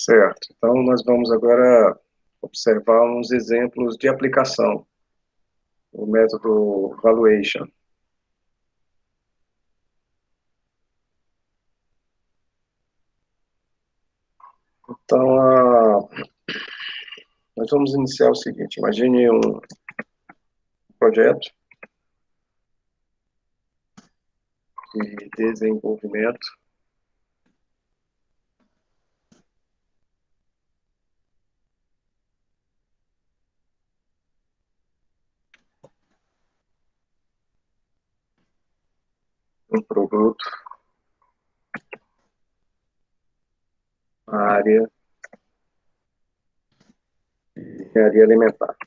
Certo. Então, nós vamos agora observar uns exemplos de aplicação do método valuation. Então, nós vamos iniciar o seguinte: imagine um projeto de desenvolvimento de um produto na área de engenharia alimentar.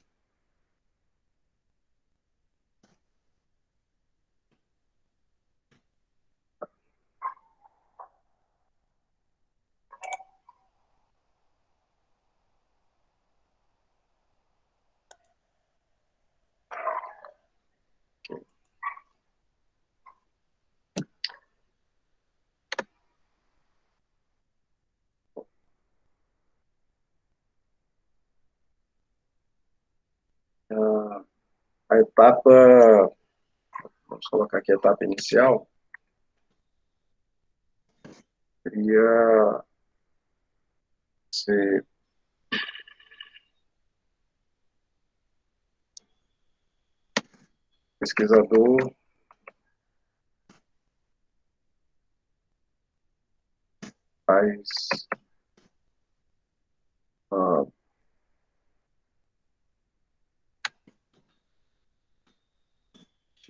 A etapa, vamos colocar aqui a etapa inicial, seria ser pesquisador faz uma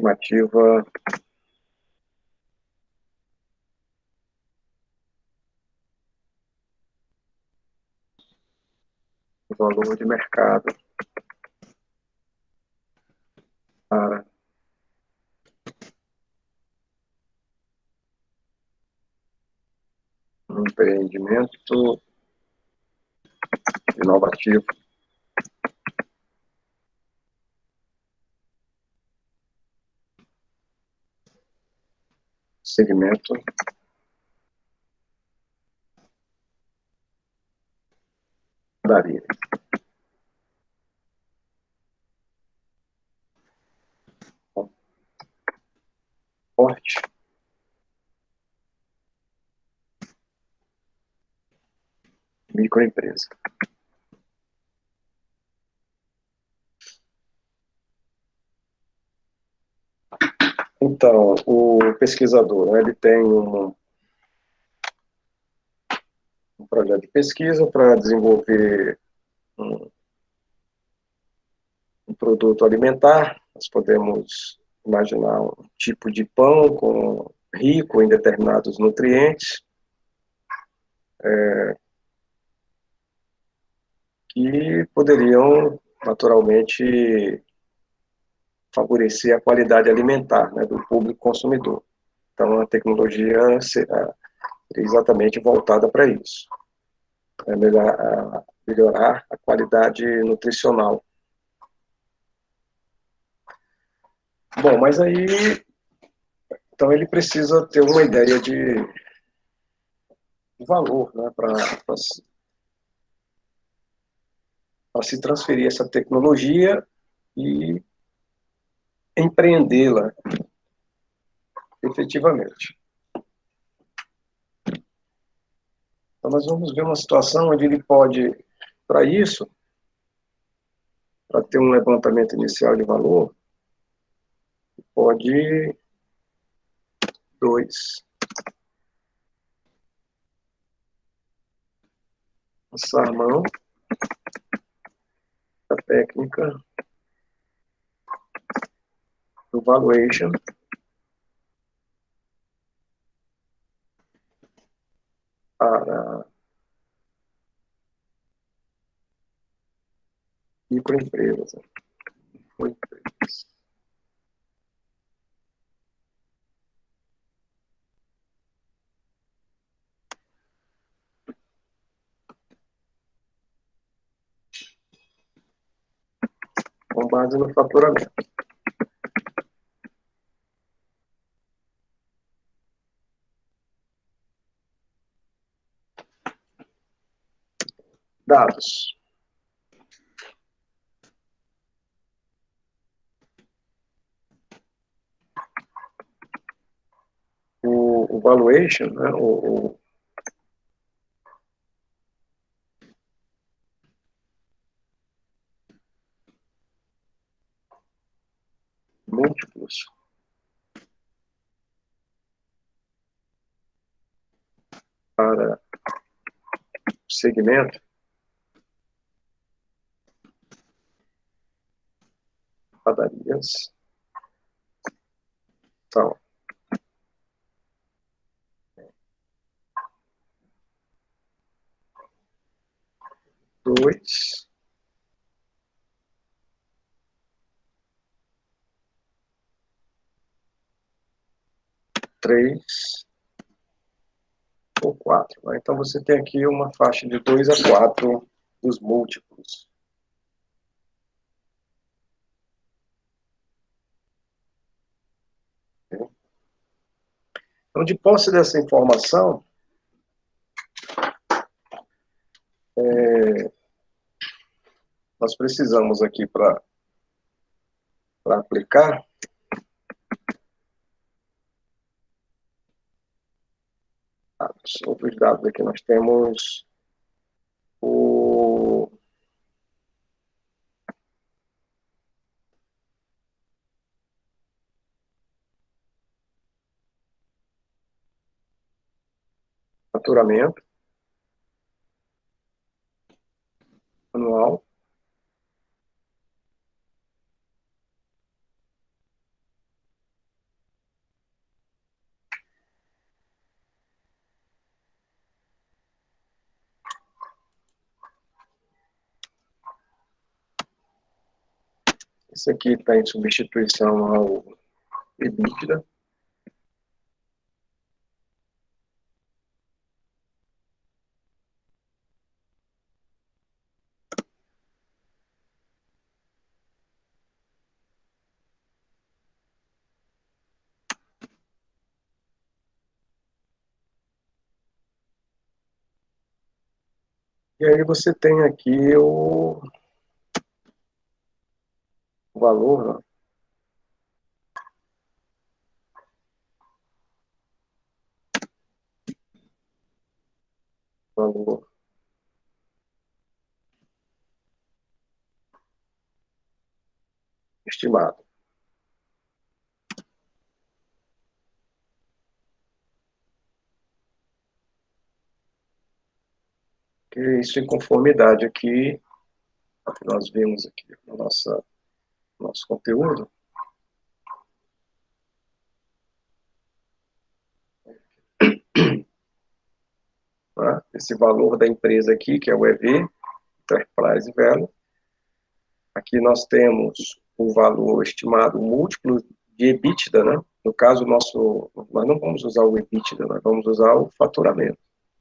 estimativa do valor de mercado para um empreendimento inovativo segmento daria. Porte, microempresa. Então, o pesquisador, né, ele tem um projeto de pesquisa para desenvolver um produto alimentar. Nós podemos imaginar um tipo de pão rico em determinados nutrientes, que poderiam naturalmente favorecer a qualidade alimentar, né, do público consumidor. Então, a tecnologia será exatamente voltada para isso, melhorar a qualidade nutricional. Bom, mas aí, então ele precisa ter uma ideia de valor, né, para se transferir essa tecnologia e empreendê-la efetivamente. Então, nós vamos ver uma situação onde ele pode, para isso, para ter um levantamento inicial de valor, pode passar a mão da técnica do valuation para microempresas. Com base no faturamento. Dados. O valuation, né, o múltiplos para o segmento padarias são 2, 3 ou 4. Né? Então, você tem aqui uma faixa de 2 a 4 dos múltiplos. Então, de posse dessa informação, nós precisamos aqui para aplicar dados. Outros dados aqui nós temos o faturamento anual, esse aqui está em substituição ao EBITDA, e aí você tem aqui o valor, né? Valor estimado. Que isso em conformidade aqui, nós vimos aqui no nosso conteúdo, tá? Esse valor da empresa aqui, que é o EV, Enterprise Value. Aqui nós temos o valor estimado, o múltiplo de EBITDA, né? No caso, nós não vamos usar o EBITDA, nós vamos usar o faturamento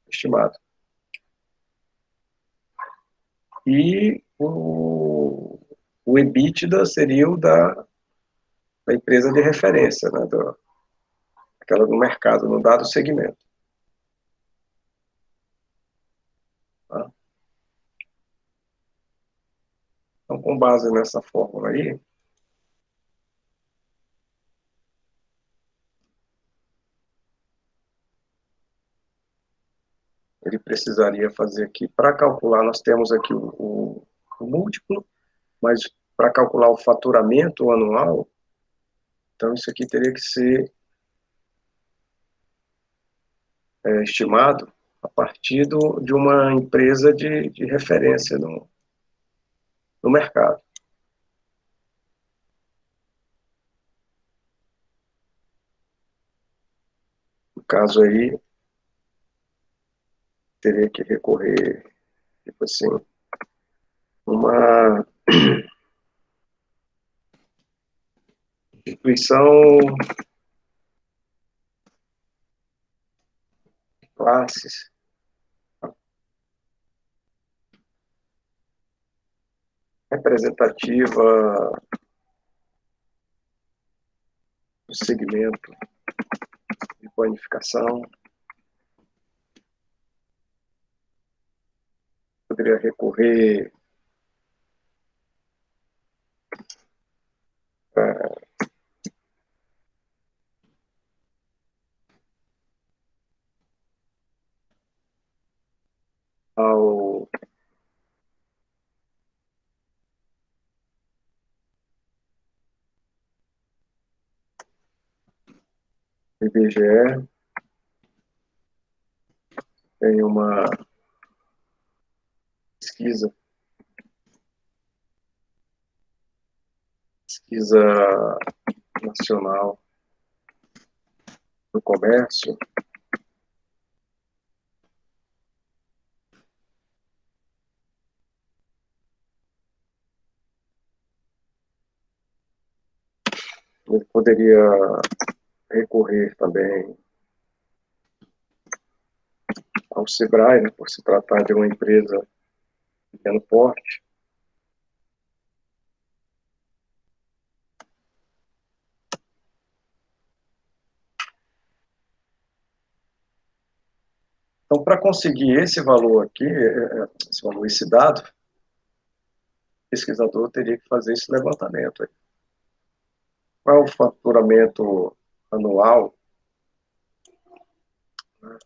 estimado. E o EBITDA seria o da empresa de referência, né? Aquela do mercado, no dado segmento. Tá? Então, com base nessa fórmula aí, ele precisaria fazer aqui, para calcular, nós temos aqui o múltiplo, mas para calcular o faturamento anual, então isso aqui teria que ser estimado a partir de uma empresa de referência no mercado. No caso aí, teria que recorrer, tipo assim, uma instituição de classes, representativa do segmento de planificação, poderia recorrer ao IBGE. Tem uma pesquisa nacional do comércio, ele poderia recorrer também ao Sebrae, né, por se tratar de uma empresa de pequeno porte. Então, para conseguir esse valor aqui, esse dado, o pesquisador teria que fazer esse levantamento aí. Qual é o faturamento anual, né,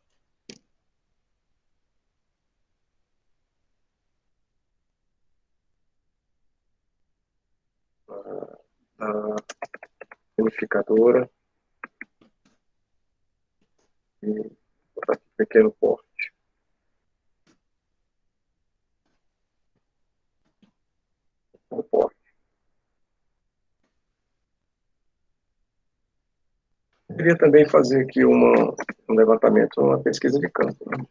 da panificadora e pequeno porte? Pequeno porte. Eu queria também fazer aqui um levantamento, uma pesquisa de campo, né?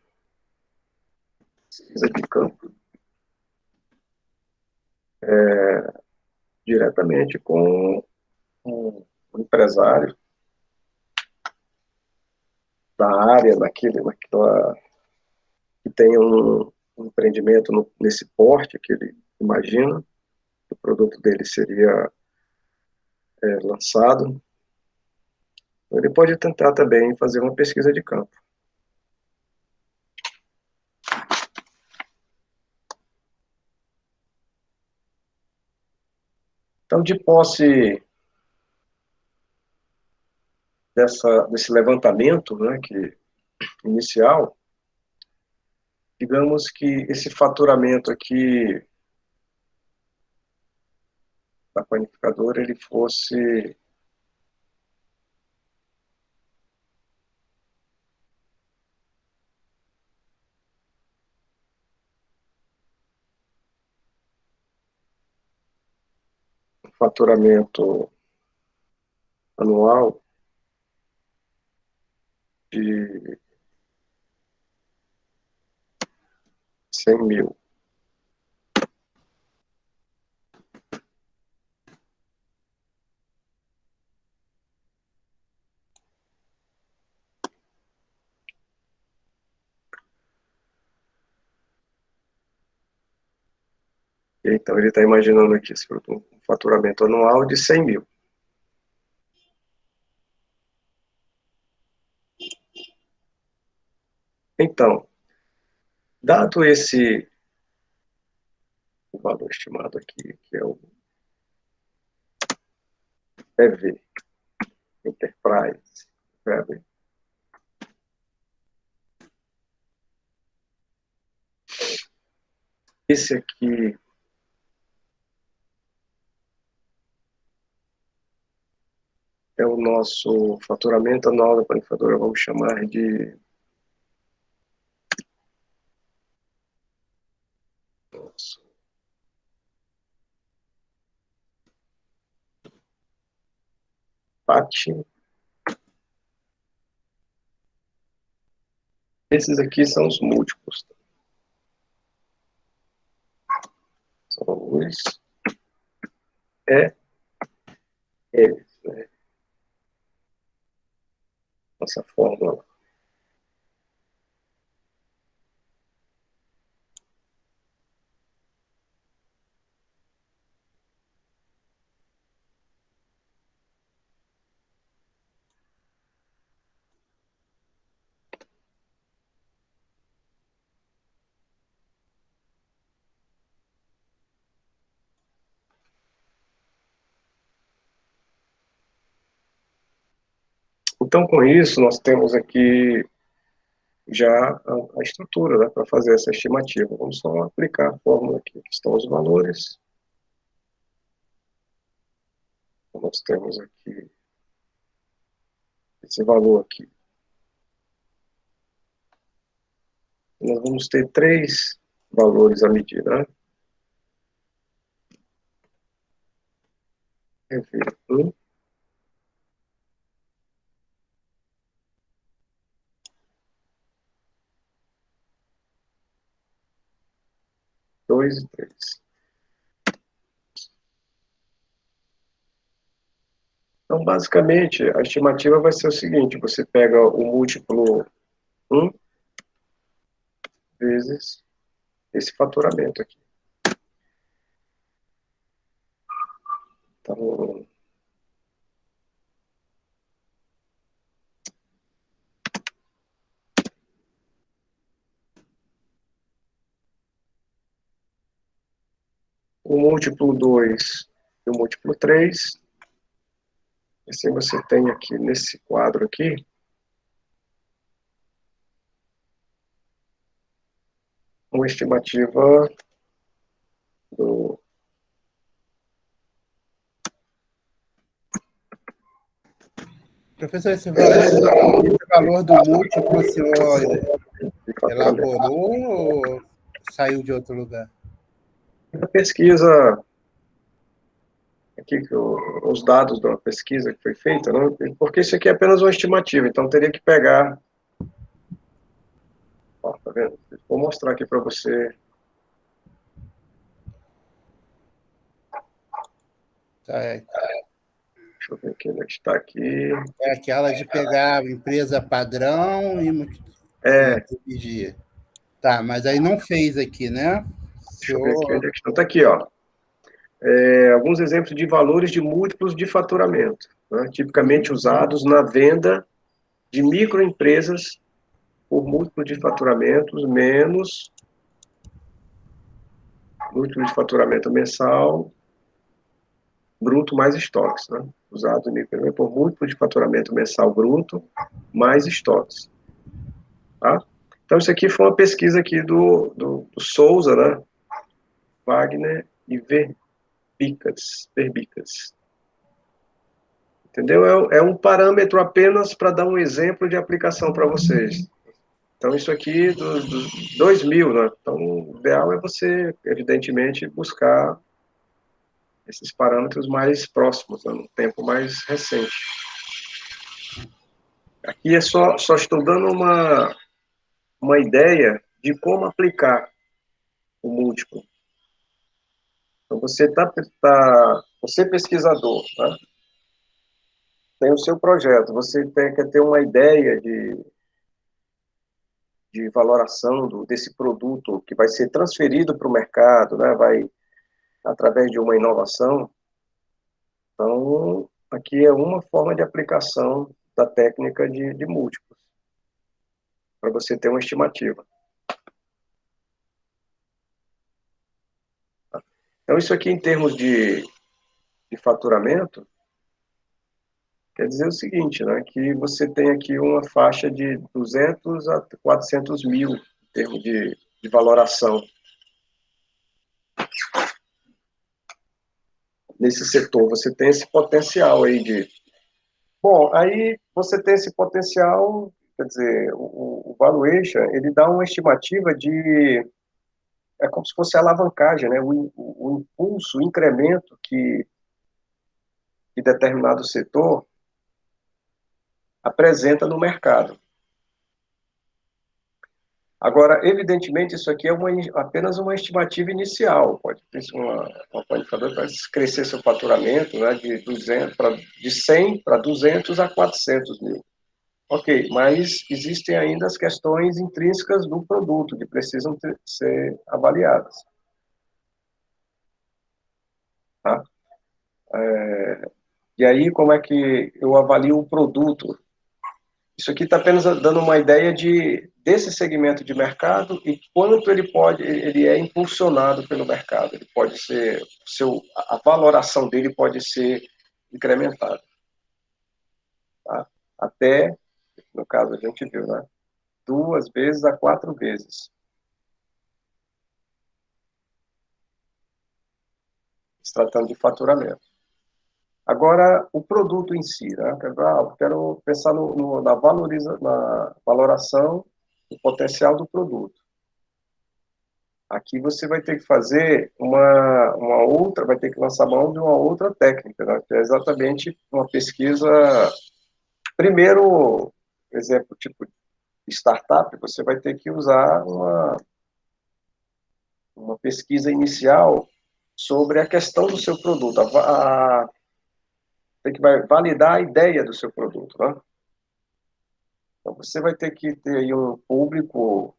Pesquisa de campo, diretamente com um empresário da área, naquela, que tem um empreendimento nesse porte que ele imagina, que o produto dele seria lançado. Ele pode tentar também fazer uma pesquisa de campo. Então, de posse desse levantamento, né, inicial, digamos que esse faturamento aqui da panificadora ele fosse um faturamento anual de 100 mil. Então, ele está imaginando aqui um faturamento anual de 100 mil. Então, dado o valor estimado aqui, que é o EV, Enterprise Value, esse aqui é o nosso faturamento anual da panificadora, vamos chamar de nosso PAT. Esses aqui são os múltiplos. São os eles, né? Nossa fórmula. Então, com isso, nós temos aqui já a estrutura, né, para fazer essa estimativa. Vamos só aplicar a fórmula aqui, que estão os valores. Então, nós temos aqui esse valor aqui. Nós vamos ter 3 valores à medida, né? EV1, 2 e 3. Então, basicamente, a estimativa vai ser o seguinte: você pega o múltiplo 1 vezes esse faturamento aqui. Então, o múltiplo 2 e o múltiplo 3. Assim você tem aqui, nesse quadro aqui, uma estimativa do... Professor, esse valor do múltiplo, o senhor elaborou ou saiu de outro lugar? A pesquisa, aqui os dados da pesquisa que foi feita, né? Porque isso aqui é apenas uma estimativa, então teria que pegar... Ó, tá vendo? Vou mostrar aqui para você. Tá. Deixa eu ver aqui, onde está aqui. É aquela de pegar a empresa padrão e dividir. Tá, mas aí não fez aqui, né? Deixa eu ver aqui onde é que está. Está aqui, ó. Alguns exemplos de valores de múltiplos de faturamento, né? Tipicamente usados na venda de microempresas por múltiplo de faturamentos menos múltiplo de faturamento mensal bruto mais estoques, né? Usado por múltiplo de faturamento mensal bruto mais estoques. Tá? Então, isso aqui foi uma pesquisa aqui do Souza, né? Wagner e Verbicas. Entendeu? É um parâmetro apenas para dar um exemplo de aplicação para vocês. Então, isso aqui dos 2000, né? Então, o ideal é você, evidentemente, buscar esses parâmetros mais próximos, né? No tempo mais recente. Aqui só estou dando uma ideia de como aplicar o múltiplo. Então, você pesquisador, né? Tem o seu projeto, você quer ter uma ideia de valoração desse produto que vai ser transferido para o mercado, né? Vai através de uma inovação. Então, aqui é uma forma de aplicação da técnica de múltiplos, para você ter uma estimativa. Então, isso aqui em termos de faturamento, quer dizer o seguinte, né, que você tem aqui uma faixa de 200 a 400 mil em termos de valoração nesse setor. Você tem esse potencial aí de... Bom, aí você tem esse potencial, quer dizer, o valuation, ele dá uma estimativa de... É como se fosse a alavancagem, né, o impulso, o incremento que determinado setor apresenta no mercado. Agora, evidentemente, isso aqui é apenas uma estimativa inicial. Pode ter uma qualificadora para crescer seu faturamento, né, de 100 para 200 a 400 mil. Ok, mas existem ainda as questões intrínsecas do produto que precisam ser avaliadas. Tá? E aí, como é que eu avalio o produto? Isso aqui está apenas dando uma ideia desse segmento de mercado e quanto ele é impulsionado pelo mercado. Ele pode ser, a valoração dele pode ser incrementada. Tá? até, no caso a gente viu, né? 2 vezes a 4 vezes. Se tratando de faturamento. Agora, o produto em si, né? Quero pensar na valoração do potencial do produto. Aqui você vai ter que fazer uma outra, vai ter que lançar mão de uma outra técnica, né? Que é exatamente uma pesquisa. Primeiro, exemplo, tipo de startup, você vai ter que usar uma pesquisa inicial sobre a questão do seu produto, tem que validar a ideia do seu produto, né? Então, você vai ter que ter aí um público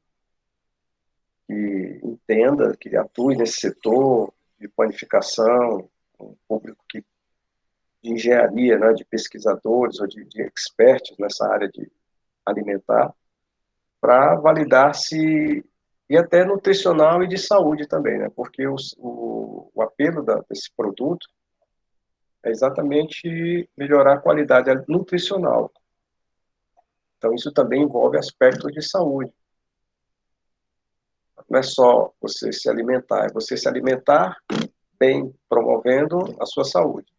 que entenda, que atue nesse setor de panificação, um público de engenharia, né, de pesquisadores ou de experts nessa área de alimentar, para validar se e até nutricional e de saúde também, né? Porque o apelo desse produto é exatamente melhorar a qualidade nutricional. Então, isso também envolve aspectos de saúde. Não é só você se alimentar, é você se alimentar bem, promovendo a sua saúde.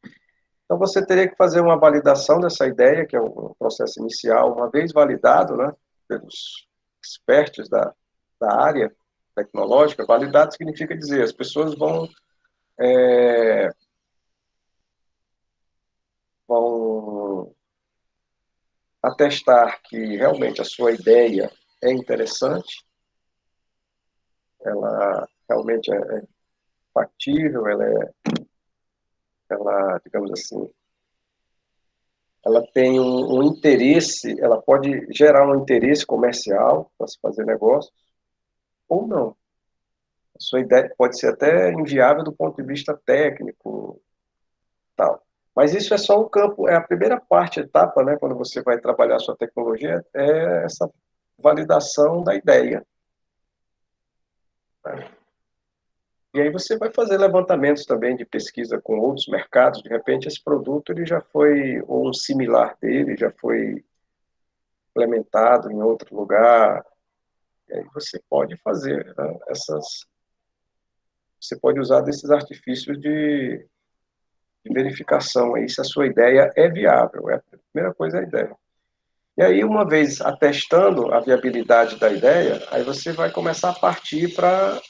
Então, você teria que fazer uma validação dessa ideia, que é um processo inicial, uma vez validado, né, pelos expertos da área tecnológica. Validado significa dizer, as pessoas vão atestar que realmente a sua ideia é interessante, ela realmente é factível, ela, digamos assim, ela tem um interesse, ela pode gerar um interesse comercial para se fazer negócio, ou não. A sua ideia pode ser até inviável do ponto de vista técnico, tal. Mas isso é só um campo, é a primeira parte, etapa, né, quando você vai trabalhar a sua tecnologia, é essa validação da ideia. Né? E aí você vai fazer levantamentos também de pesquisa com outros mercados, de repente esse produto ele já foi, ou um similar dele, já foi implementado em outro lugar, e aí você pode fazer, né, você pode usar desses artifícios de verificação aí se a sua ideia é viável. A primeira coisa é a ideia. E aí, uma vez atestando a viabilidade da ideia, aí você vai começar a partir para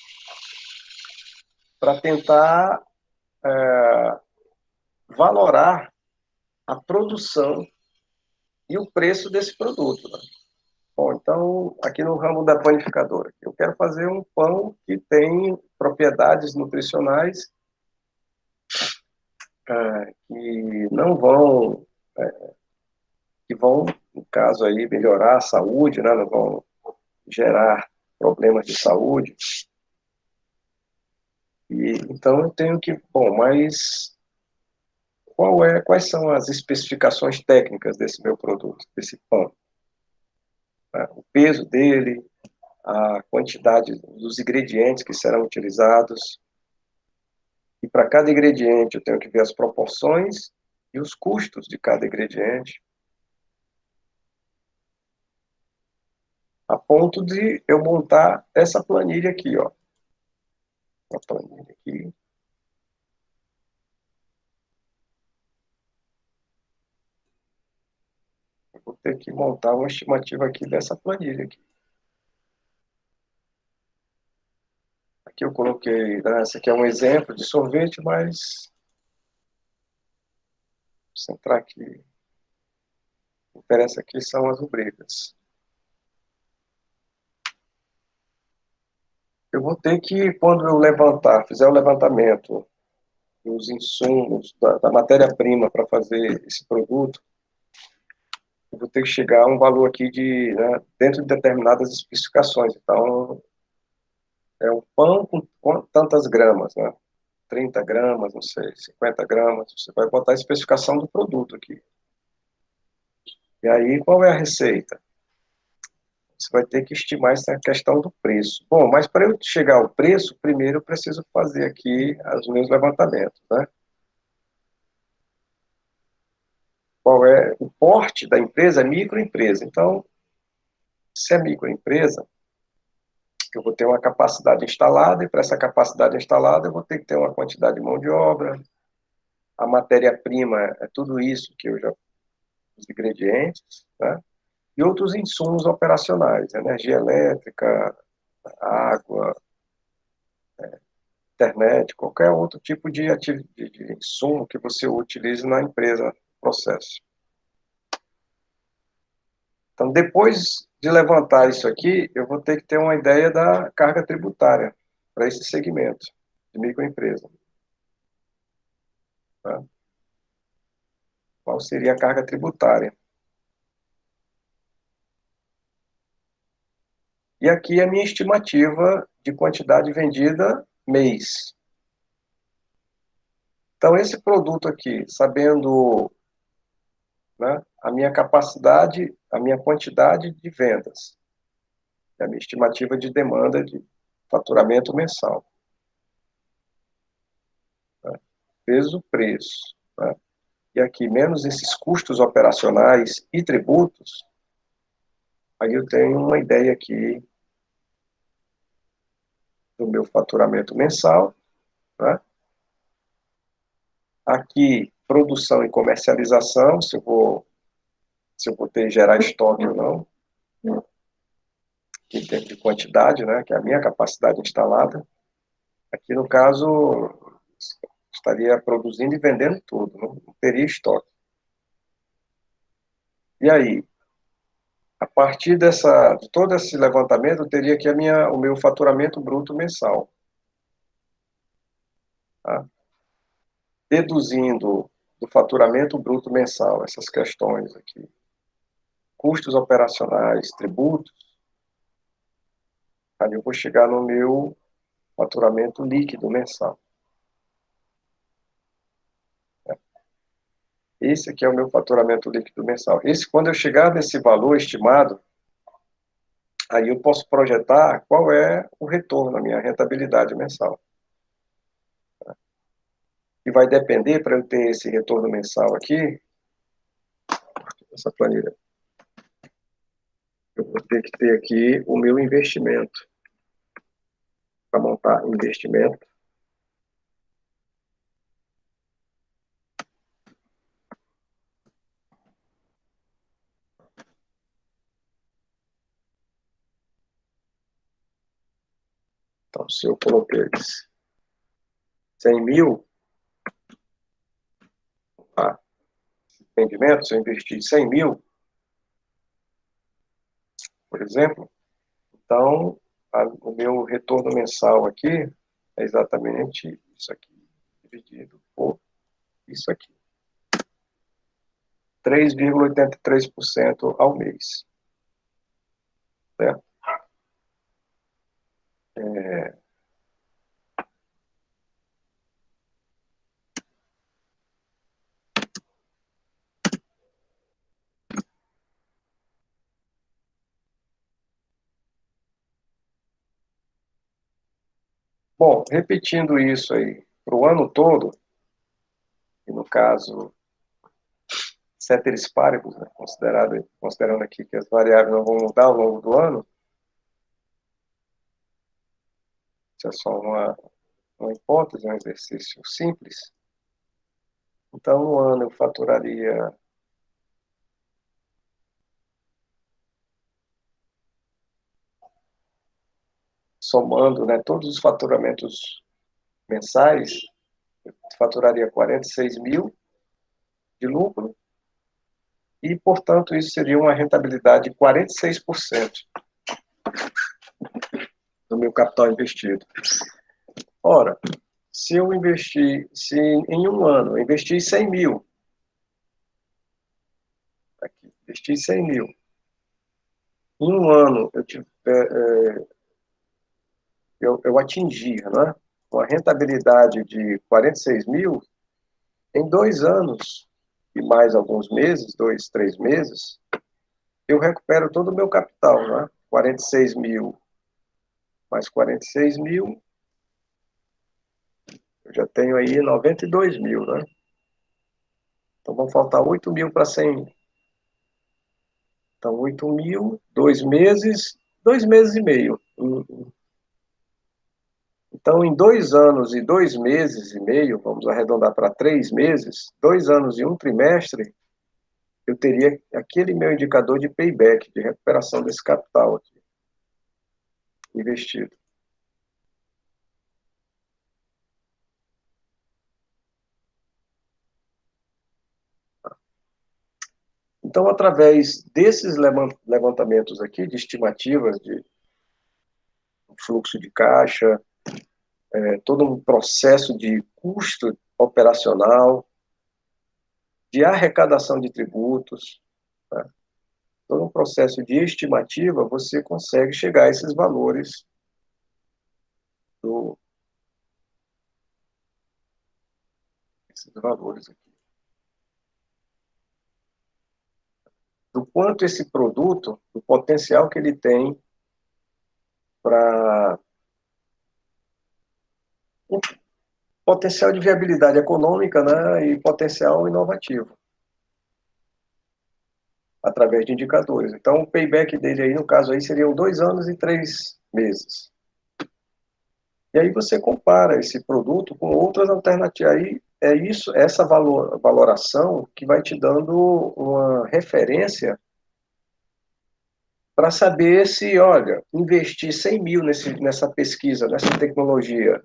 tentar valorar a produção e o preço desse produto. Né? Bom, então, aqui no ramo da panificadora, eu quero fazer um pão que tem propriedades nutricionais que não vão, que vão, no caso aí, melhorar a saúde, né? Não vão gerar problemas de saúde. E, então, eu tenho que, bom, mas quais são as especificações técnicas desse meu produto, desse pão? Né? O peso dele, a quantidade dos ingredientes que serão utilizados. E para cada ingrediente eu tenho que ver as proporções e os custos de cada ingrediente, a ponto de eu montar essa planilha aqui, ó. Uma planilha aqui. Eu vou ter que montar uma estimativa aqui dessa planilha aqui. Aqui eu coloquei, né, esse aqui é um exemplo de sorvete, mas vou entrar aqui. O que interessa aqui são as rubricas. Eu vou ter que, quando eu fizer o levantamento dos insumos, da matéria-prima para fazer esse produto, eu vou ter que chegar a um valor aqui né, dentro de determinadas especificações. Então, é um pão com tantas gramas, né? 30 gramas, não sei, 50 gramas. Você vai botar a especificação do produto aqui. E aí, qual é a receita? Você vai ter que estimar essa questão do preço. Bom, mas para eu chegar ao preço, primeiro eu preciso fazer aqui os meus levantamentos, né? qual é o porte da empresa, é microempresa. Então, se é microempresa, eu vou ter uma capacidade instalada, e para essa capacidade instalada eu vou ter que ter uma quantidade de mão de obra, a matéria-prima é tudo isso que eu já, os ingredientes, né? E outros insumos operacionais, energia elétrica, água, internet, qualquer outro tipo de insumo que você utilize na empresa, processo. Então, depois de levantar isso aqui, eu vou ter que ter uma ideia da carga tributária para esse segmento de microempresa. Tá? Qual seria a carga tributária? E aqui a minha estimativa de quantidade vendida mês. Então, esse produto aqui, sabendo, né, a minha capacidade, a minha quantidade de vendas, a minha estimativa de demanda de faturamento mensal. Né, vezes o preço. Né, e aqui, menos esses custos operacionais e tributos, aí eu tenho uma ideia aqui do meu faturamento mensal. Né, aqui, produção e comercialização, se eu vou ter gerar estoque ou não, em termos de quantidade, né, que é a minha capacidade instalada. Aqui, no caso, estaria produzindo e vendendo tudo, não teria estoque. E aí, a partir de todo esse levantamento, eu teria aqui o meu faturamento bruto mensal. Tá? Deduzindo do faturamento bruto mensal essas questões aqui, custos operacionais, tributos, aí eu vou chegar no meu faturamento líquido mensal. Esse aqui é o meu faturamento líquido mensal. Quando eu chegar nesse valor estimado, aí eu posso projetar qual é o retorno, a minha rentabilidade mensal. E vai depender, para eu ter esse retorno mensal aqui, essa planilha, eu vou ter que ter aqui o meu investimento, para montar investimento. Então, se eu coloquei 100 mil, tá? Rendimento, se eu investir 100 mil, por exemplo, então, o meu retorno mensal aqui é exatamente isso aqui, dividido por isso aqui. 3,83% ao mês. Certo? Bom, repetindo isso aí para o ano todo, e no caso, ceteris paribus, né, considerando aqui que as variáveis não vão mudar ao longo do ano, isso é só uma hipótese, um exercício simples. Então, no ano eu faturaria somando, né, todos os faturamentos mensais, eu faturaria 46 mil de lucro e, portanto, isso seria uma rentabilidade de 46% do meu capital investido. Ora, se em um ano eu investir 100 mil, aqui, investi 100 mil, em um ano eu atingir, né, uma rentabilidade de 46 mil, em 2 anos e mais alguns meses, 2, 3 meses, eu recupero todo o meu capital, né? 46 mil mais 46 mil, eu já tenho aí 92 mil, né? Então, vão faltar 8 mil para 100 mil. Então, 8 mil, 2 meses e meio. Então, em 2 anos e 2 meses e meio, vamos arredondar para 3 meses, 2 anos e um trimestre, eu teria aquele meu indicador de payback, de recuperação desse capital aqui, investido. Então, através desses levantamentos aqui, de estimativas de fluxo de caixa, todo um processo de custo operacional, de arrecadação de tributos, tá? Todo um processo de estimativa, você consegue chegar a esses valores aqui. Do quanto esse produto, do potencial que ele tem para potencial de viabilidade econômica, né, e potencial inovativo, através de indicadores. Então, o payback dele aí, no caso aí, seriam 2 anos e 3 meses. E aí você compara esse produto com outras alternativas. Aí é isso, essa valoração que vai te dando uma referência para saber se, olha, investir 100 mil nessa pesquisa, nessa tecnologia,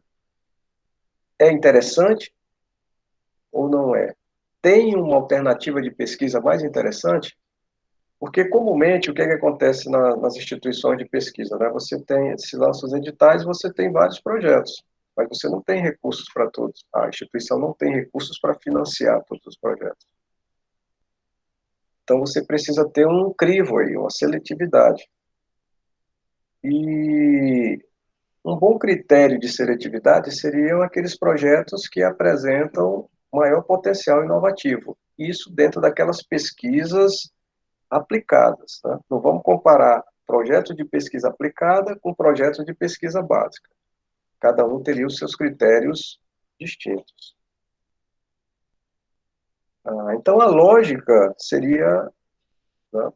é interessante ou não é? Tem uma alternativa de pesquisa mais interessante? Porque, comumente, o que é que acontece nas instituições de pesquisa, né? Você se lança os editais, você tem vários projetos, mas você não tem recursos para todos. A instituição não tem recursos para financiar todos os projetos. Então, você precisa ter um crivo aí, uma seletividade. E um bom critério de seletividade seriam aqueles projetos que apresentam maior potencial inovativo. Isso dentro daquelas pesquisas aplicadas, né? Não vamos comparar projeto de pesquisa aplicada com projeto de pesquisa básica. Cada um teria os seus critérios distintos. Então, a lógica seria, né,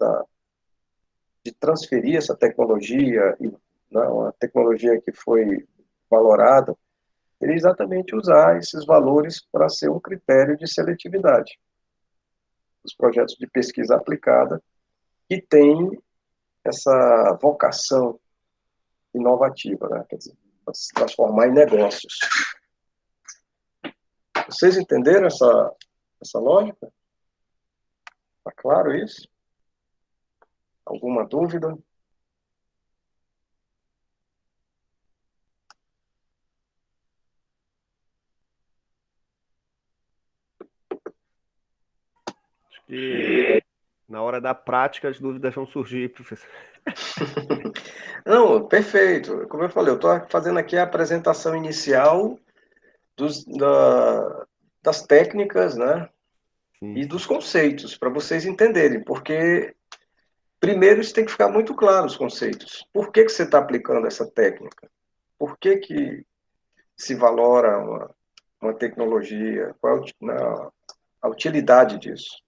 de transferir essa tecnologia, né, uma tecnologia que foi valorada, seria exatamente usar esses valores para ser um critério de seletividade. Os projetos de pesquisa aplicada que têm essa vocação inovativa, né? Quer dizer, se transformar em negócios. Vocês entenderam essa lógica? Está claro isso? Alguma dúvida? Acho que na hora da prática as dúvidas vão surgir, professor. Não, perfeito. Como eu falei, eu estou fazendo aqui a apresentação inicial das técnicas, né? Sim. E dos conceitos, para vocês entenderem, porque primeiro isso tem que ficar muito claro, os conceitos. Por que você está aplicando essa técnica? Por que se valora uma tecnologia? Qual é a utilidade disso?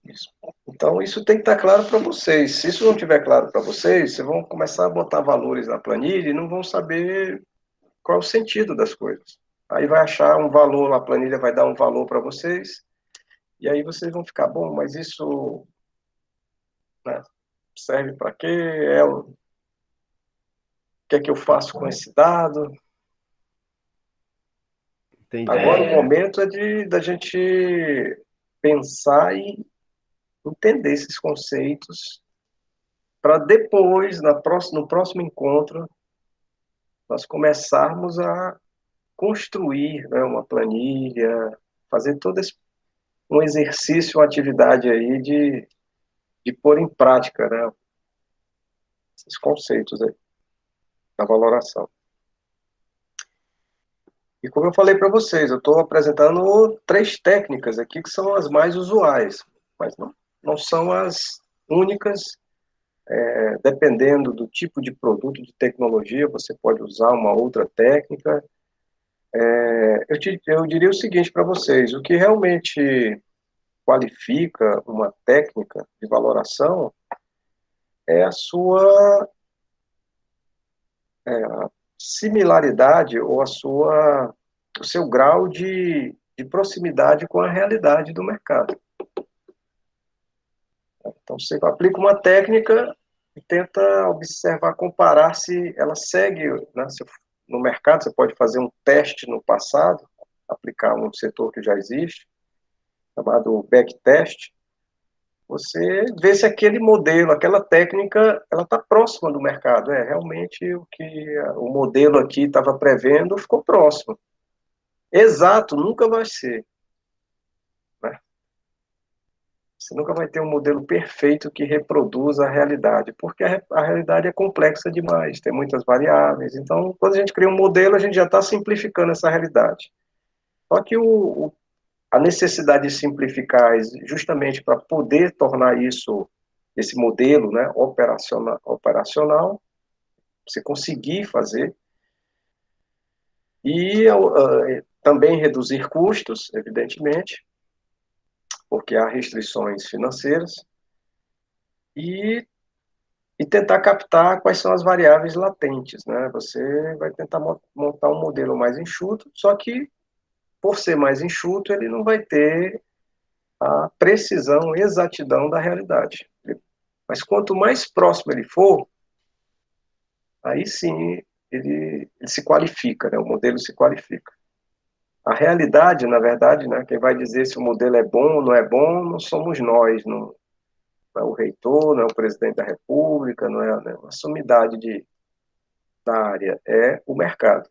Isso. Então, isso tem que estar claro para vocês. Se isso não estiver claro para vocês, vocês vão começar a botar valores na planilha e não vão saber qual é o sentido das coisas. Aí vai achar um valor, a planilha vai dar um valor para vocês, e aí vocês vão ficar, bom, mas isso, né, serve para quê? O que é que eu faço com esse dado? Entendi. Agora o momento é da gente pensar e entender esses conceitos para depois, no próximo encontro, nós começarmos a construir, né, uma planilha, fazer todo um exercício, uma atividade aí de pôr em prática, né, esses conceitos aí da valoração. E como eu falei para vocês, eu estou apresentando 3 técnicas aqui que são as mais usuais, mas não são as únicas. Dependendo do tipo de produto, de tecnologia, você pode usar uma outra técnica. Eu diria o seguinte para vocês: o que realmente qualifica uma técnica de valoração é a sua similaridade ou o seu grau de proximidade com a realidade do mercado. Então, você aplica uma técnica e tenta observar, comparar se ela segue, né, no mercado. Você pode fazer um teste no passado, aplicar um setor que já existe, chamado backtest. Você vê se aquele modelo, aquela técnica, ela está próxima do mercado. Realmente o que o modelo aqui estava prevendo ficou próximo. Exato, nunca vai ser, né? Você nunca vai ter um modelo perfeito que reproduza a realidade, porque a realidade é complexa demais, tem muitas variáveis. Então, quando a gente cria um modelo, a gente já está simplificando essa realidade. Só que a necessidade de simplificar justamente para poder tornar esse modelo, né, operacional, você conseguir fazer, e também reduzir custos, evidentemente, porque há restrições financeiras, e tentar captar quais são as variáveis latentes, né? Você vai tentar montar um modelo mais enxuto, só que, por ser mais enxuto, ele não vai ter a precisão, exatidão da realidade. Mas quanto mais próximo ele for, aí sim ele se qualifica, né? O modelo se qualifica. A realidade, na verdade, né, quem vai dizer se o modelo é bom ou não é bom, não somos nós, não é o reitor, não é o presidente da República, não é, né, uma sumidade da área, é o mercado.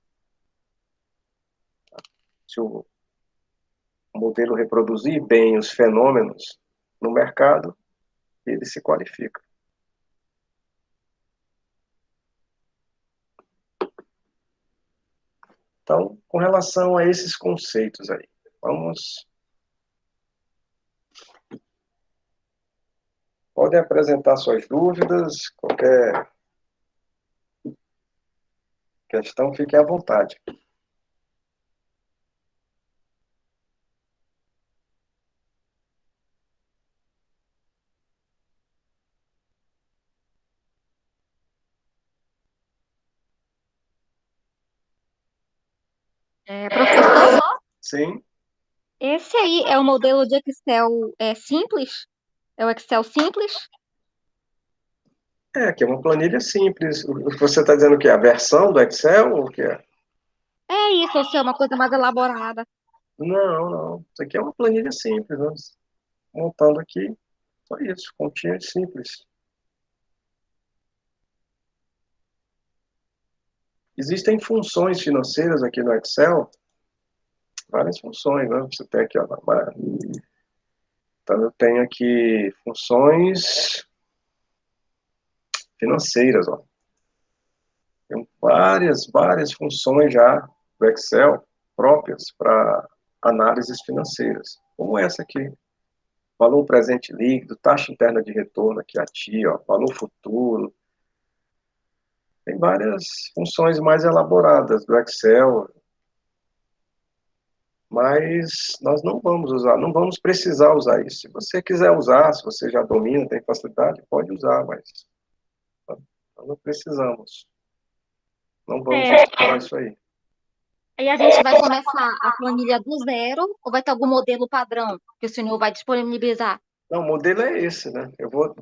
Se o modelo reproduzir bem os fenômenos no mercado, ele se qualifica. Então, com relação a esses conceitos aí, podem apresentar suas dúvidas, qualquer questão, fiquem à vontade. Professor, Sim. esse aí é o modelo de Excel simples? É o Excel simples? Que é uma planilha simples. Você está dizendo que é a versão do Excel ou o que é? É isso, ou seja, uma coisa mais elaborada. Não, não. Isso aqui é uma planilha simples. Nós montando aqui, só isso, continha simples. Existem funções financeiras aqui no Excel, várias funções, né? Você tem aqui, ó, então eu tenho aqui funções financeiras, ó. Tem várias funções já do Excel próprias para análises financeiras, como essa aqui. Valor presente líquido, taxa interna de retorno aqui, a TI, ó, valor futuro. Tem várias funções mais elaboradas do Excel, mas nós não vamos usar, não vamos precisar usar isso. Se você quiser usar, se você já domina, tem facilidade, pode usar, mas nós não precisamos. Não vamos explorar isso aí. Aí a gente vai começar a planilha do zero ou vai ter algum modelo padrão que o senhor vai disponibilizar? Não, o modelo é esse, né?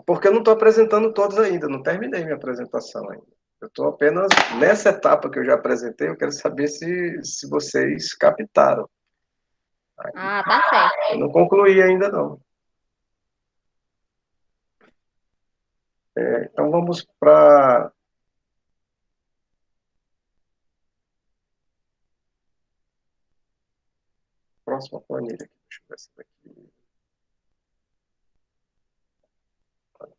Porque eu não estou apresentando todos ainda, não terminei minha apresentação ainda. Eu estou apenas nessa etapa que eu já apresentei, eu quero saber se vocês captaram. Ah, tá certo. Eu não concluí ainda, não. Então vamos para a próxima planilha. Deixa eu ver essa daqui.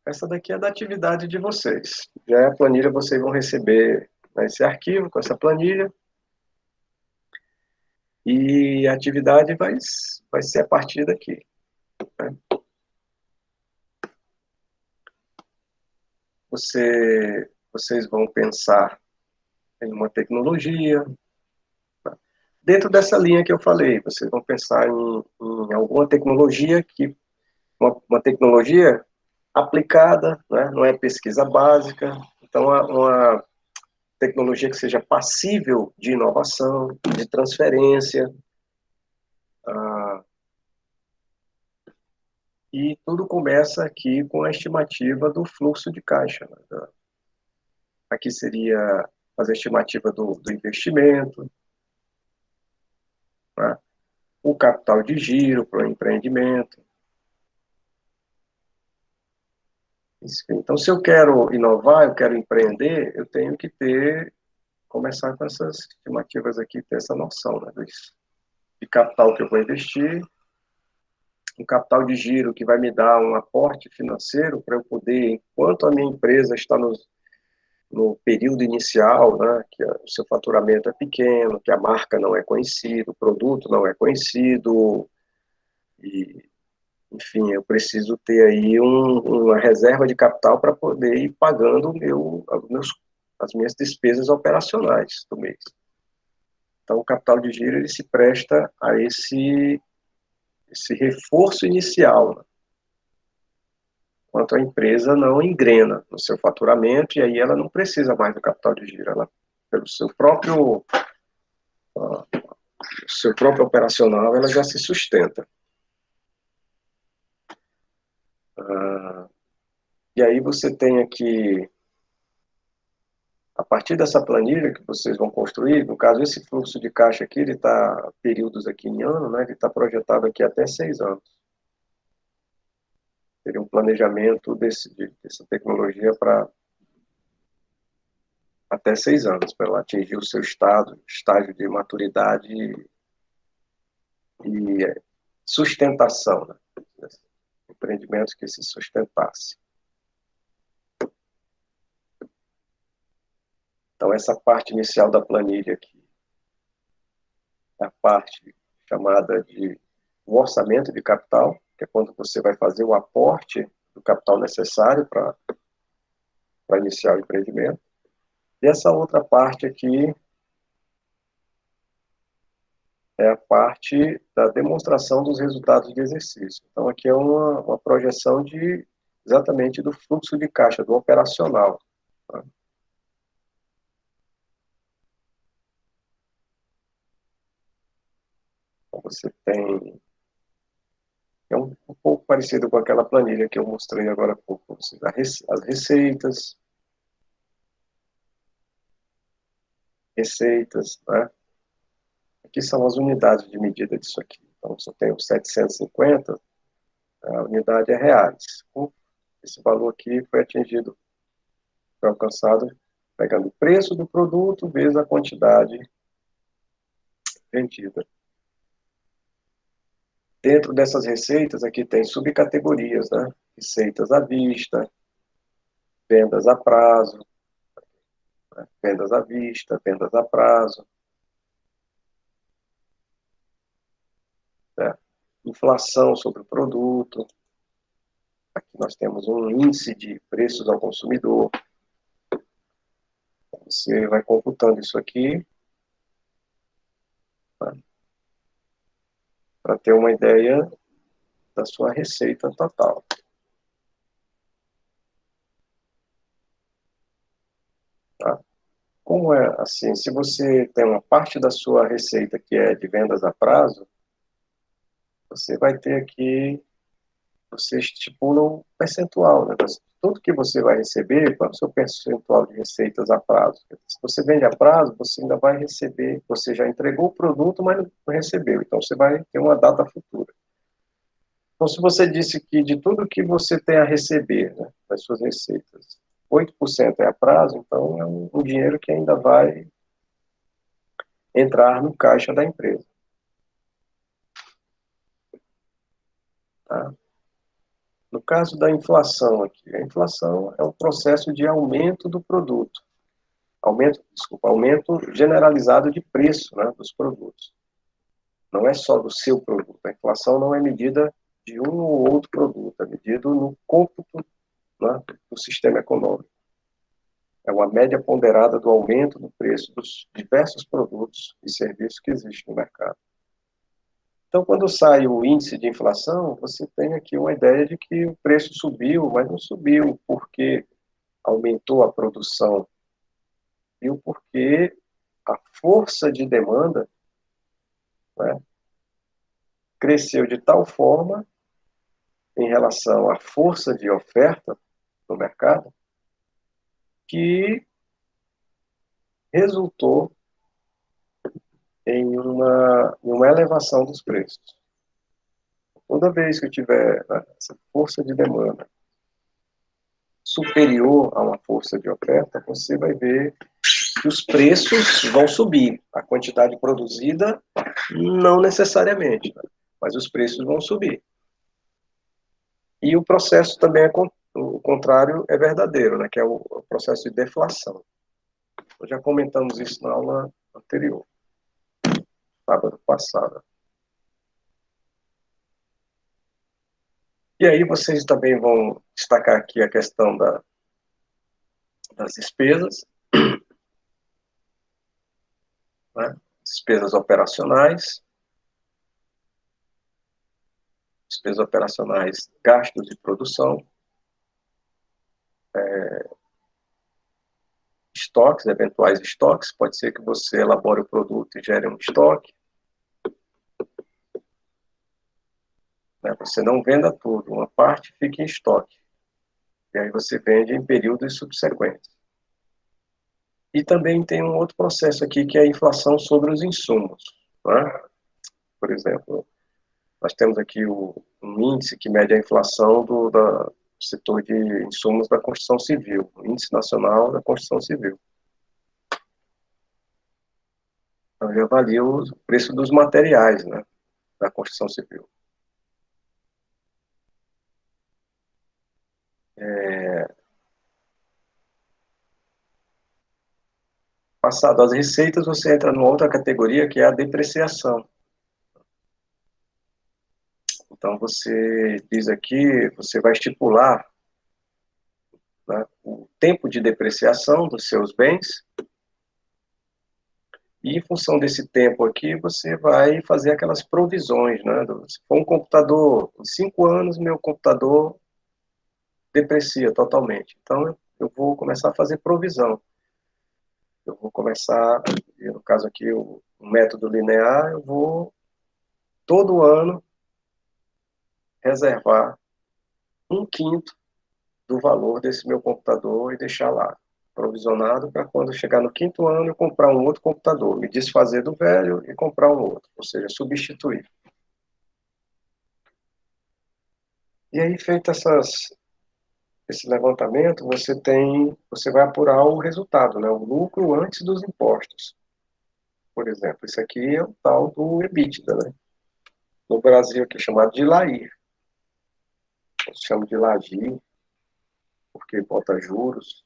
Essa daqui é da atividade de vocês. Já é a planilha, vocês vão receber, né, esse arquivo com essa planilha. E a atividade vai ser a partir daqui, né? Vocês vão pensar em uma tecnologia. dentro dessa linha que eu falei, vocês vão pensar em alguma tecnologia uma tecnologia aplicada, né? Não é pesquisa básica, então uma tecnologia que seja passível de inovação, de transferência, e tudo começa aqui com a estimativa do fluxo de caixa, né? Aqui seria fazer a estimativa do investimento, né? O capital de giro para o empreendimento. Então, se eu quero inovar, eu quero empreender, eu tenho que começar com essas estimativas aqui, ter essa noção, né, de capital que eu vou investir, um capital de giro que vai me dar um aporte financeiro para eu poder, enquanto a minha empresa está no período inicial, né, que o seu faturamento é pequeno, que a marca não é conhecida, o produto não é conhecido, e, enfim, eu preciso ter aí uma reserva de capital para poder ir pagando as minhas despesas operacionais do mês. Então, o capital de giro ele se presta a esse reforço inicial, né? Enquanto a empresa não engrena no seu faturamento, e aí ela não precisa mais do capital de giro, ela, pelo seu próprio operacional, ela já se sustenta. E aí você tem aqui, a partir dessa planilha que vocês vão construir, no caso, esse fluxo de caixa aqui, ele está períodos aqui em ano, né? Ele está projetado aqui até 6 anos. Seria um planejamento dessa tecnologia para até 6 anos, para ela atingir o seu estágio de maturidade e sustentação, né? Empreendimentos que se sustentasse. Então, essa parte inicial da planilha aqui é a parte chamada de o orçamento de capital, que é quando você vai fazer o aporte do capital necessário para iniciar o empreendimento. E essa outra parte aqui é a parte da demonstração dos resultados de exercício. Então, aqui é uma projeção exatamente do fluxo de caixa, do operacional. Tá? Então, você tem... É um pouco parecido com aquela planilha que eu mostrei agora há pouco. As receitas, né? Aqui são as unidades de medida disso aqui. Então, se eu tenho 750, a unidade é reais. Esse valor aqui foi atingido, foi alcançado pegando o preço do produto vezes a quantidade vendida. Dentro dessas receitas, aqui tem subcategorias, né? Receitas à vista, vendas a prazo, né? Vendas à vista, vendas a prazo. Né? Inflação sobre o produto. Aqui nós temos um índice de preços ao consumidor. Você vai computando isso aqui, tá? Para ter uma ideia da sua receita total. Tá? Como é assim, se você tem uma parte da sua receita que é de vendas a prazo, você vai ter aqui, você estipula um percentual, né? Tudo que você vai receber, qual é o seu percentual de receitas a prazo? Se você vende a prazo, você ainda vai receber, você já entregou o produto, mas não recebeu, então você vai ter uma data futura. Então, se você disse que de tudo que você tem a receber, né, das suas receitas, 8% é a prazo, então é um dinheiro que ainda vai entrar no caixa da empresa. Tá? No caso da inflação aqui, a inflação é um processo de aumento do produto. Aumento generalizado de preço, né, dos produtos. Não é só do seu produto. A inflação não é medida de um ou outro produto, é medido no cômputo, né, do sistema econômico. É uma média ponderada do aumento do preço dos diversos produtos e serviços que existem no mercado. Então, quando sai o índice de inflação, você tem aqui uma ideia de que o preço subiu, mas não subiu porque aumentou a produção, subiu porque a força de demanda, né, cresceu de tal forma em relação à força de oferta no mercado que resultou em uma elevação dos preços. Toda vez que eu tiver, né, essa força de demanda superior a uma força de oferta, você vai ver que os preços vão subir. A quantidade produzida, não necessariamente, né, mas os preços vão subir. E o processo também o contrário é verdadeiro, né, que é o processo de deflação. Nós já comentamos isso na aula anterior, sábado passado. E aí vocês também vão destacar aqui a questão das despesas, né? Despesas operacionais, gastos de produção, estoques, eventuais estoques, pode ser que você elabore o produto e gere um estoque, né? Você não venda tudo, uma parte fica em estoque, e aí você vende em períodos subsequentes. E também tem um outro processo aqui, que é a inflação sobre os insumos, né? Por exemplo, nós temos aqui um índice que mede a inflação do setor de insumos da construção civil, o Índice Nacional da Construção Civil. Então, ele avalia o preço dos materiais, né, da construção civil. Passado as receitas, você entra numa outra categoria, que é a depreciação. Então, você diz aqui, você vai estipular, né, o tempo de depreciação dos seus bens, e em função desse tempo aqui, você vai fazer aquelas provisões, né? Se for um computador, em 5 anos, meu computador deprecia totalmente. Então, eu vou começar a fazer provisão. Eu vou começar, no caso aqui, o método linear, eu vou, todo ano, reservar 1/5 do valor desse meu computador e deixar lá, provisionado, para quando chegar no 5º ano eu comprar um outro computador, me desfazer do velho e comprar um outro, ou seja, substituir. E aí, feito esse levantamento, você vai apurar o resultado, né, o lucro antes dos impostos. Por exemplo, isso aqui é o tal do EBITDA, né? No Brasil aqui é chamado de LAIR. Se chama de LAGIR, porque bota juros.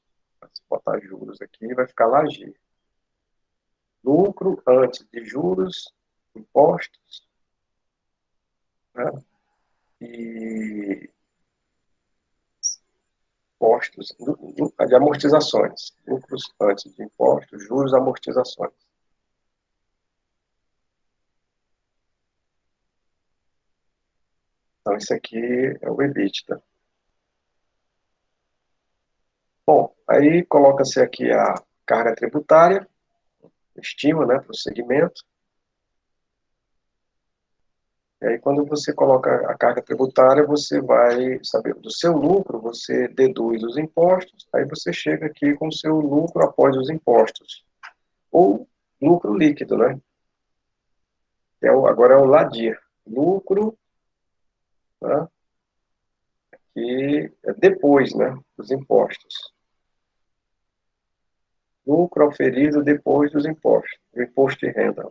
Se botar juros aqui, vai ficar LAGIR. Lucro antes de juros, impostos, né? E impostos de amortizações. Lucros antes de impostos, juros, amortizações. Então, isso aqui é o EBITDA. Bom, aí coloca-se aqui a carga tributária, estima, né, para o segmento. E aí, quando você coloca a carga tributária, você vai saber do seu lucro, você deduz os impostos, aí você chega aqui com o seu lucro após os impostos. Ou lucro líquido, né? Agora é o LADIR, lucro, né, que é depois, né, dos impostos. Lucro auferido depois dos impostos, do imposto de renda.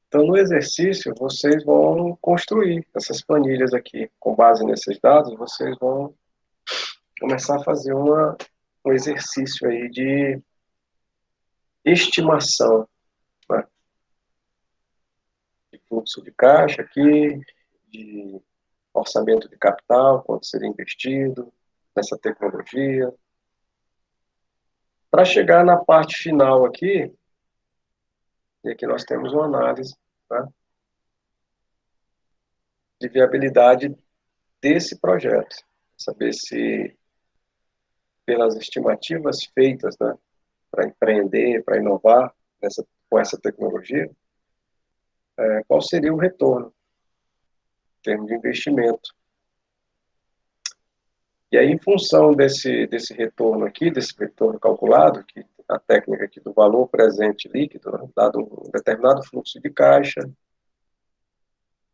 Então, no exercício, vocês vão construir essas planilhas aqui. Com base nesses dados, vocês vão começar a fazer um exercício aí de estimação, né, de fluxo de caixa aqui, de orçamento de capital, quanto seria investido nessa tecnologia. Para chegar na parte final aqui, e aqui nós temos uma análise, tá, de viabilidade desse projeto. Saber se, pelas estimativas feitas, né, para empreender, para inovar com essa tecnologia, qual seria o retorno em termos de investimento. E aí, em função desse retorno aqui, desse retorno calculado, que a técnica aqui do valor presente líquido, né, dado um determinado fluxo de caixa,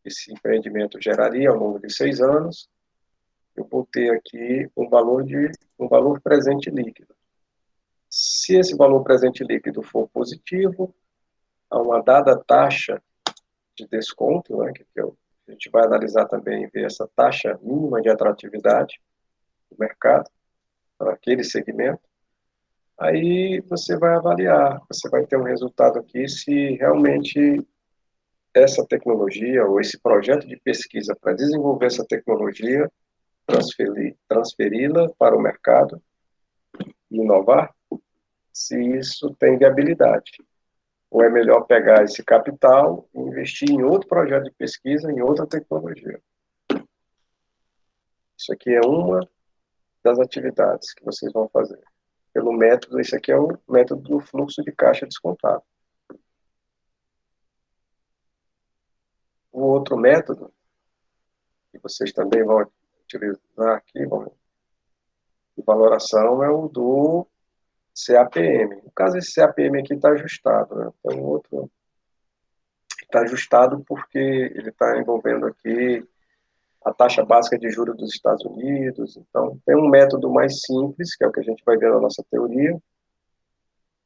esse empreendimento geraria ao longo de 6 anos, eu vou ter aqui um valor presente líquido. Se esse valor presente líquido for positivo, a uma dada taxa de desconto, né, a gente vai analisar também e ver essa taxa mínima de atratividade do mercado para aquele segmento, aí você vai avaliar, você vai ter um resultado aqui se realmente essa tecnologia ou esse projeto de pesquisa para desenvolver essa tecnologia, transferi-la para o mercado e inovar, se isso tem viabilidade. Ou é melhor pegar esse capital e investir em outro projeto de pesquisa, em outra tecnologia. Isso aqui é uma das atividades que vocês vão fazer. Pelo método, esse aqui é o método do fluxo de caixa descontado. O outro método, que vocês também vão utilizar aqui, de valoração, é o do CAPM. No caso, esse CAPM aqui está ajustado, né? Então, o outro está ajustado porque ele está envolvendo aqui a taxa básica de juros dos Estados Unidos. Então, tem um método mais simples, que é o que a gente vai ver na nossa teoria,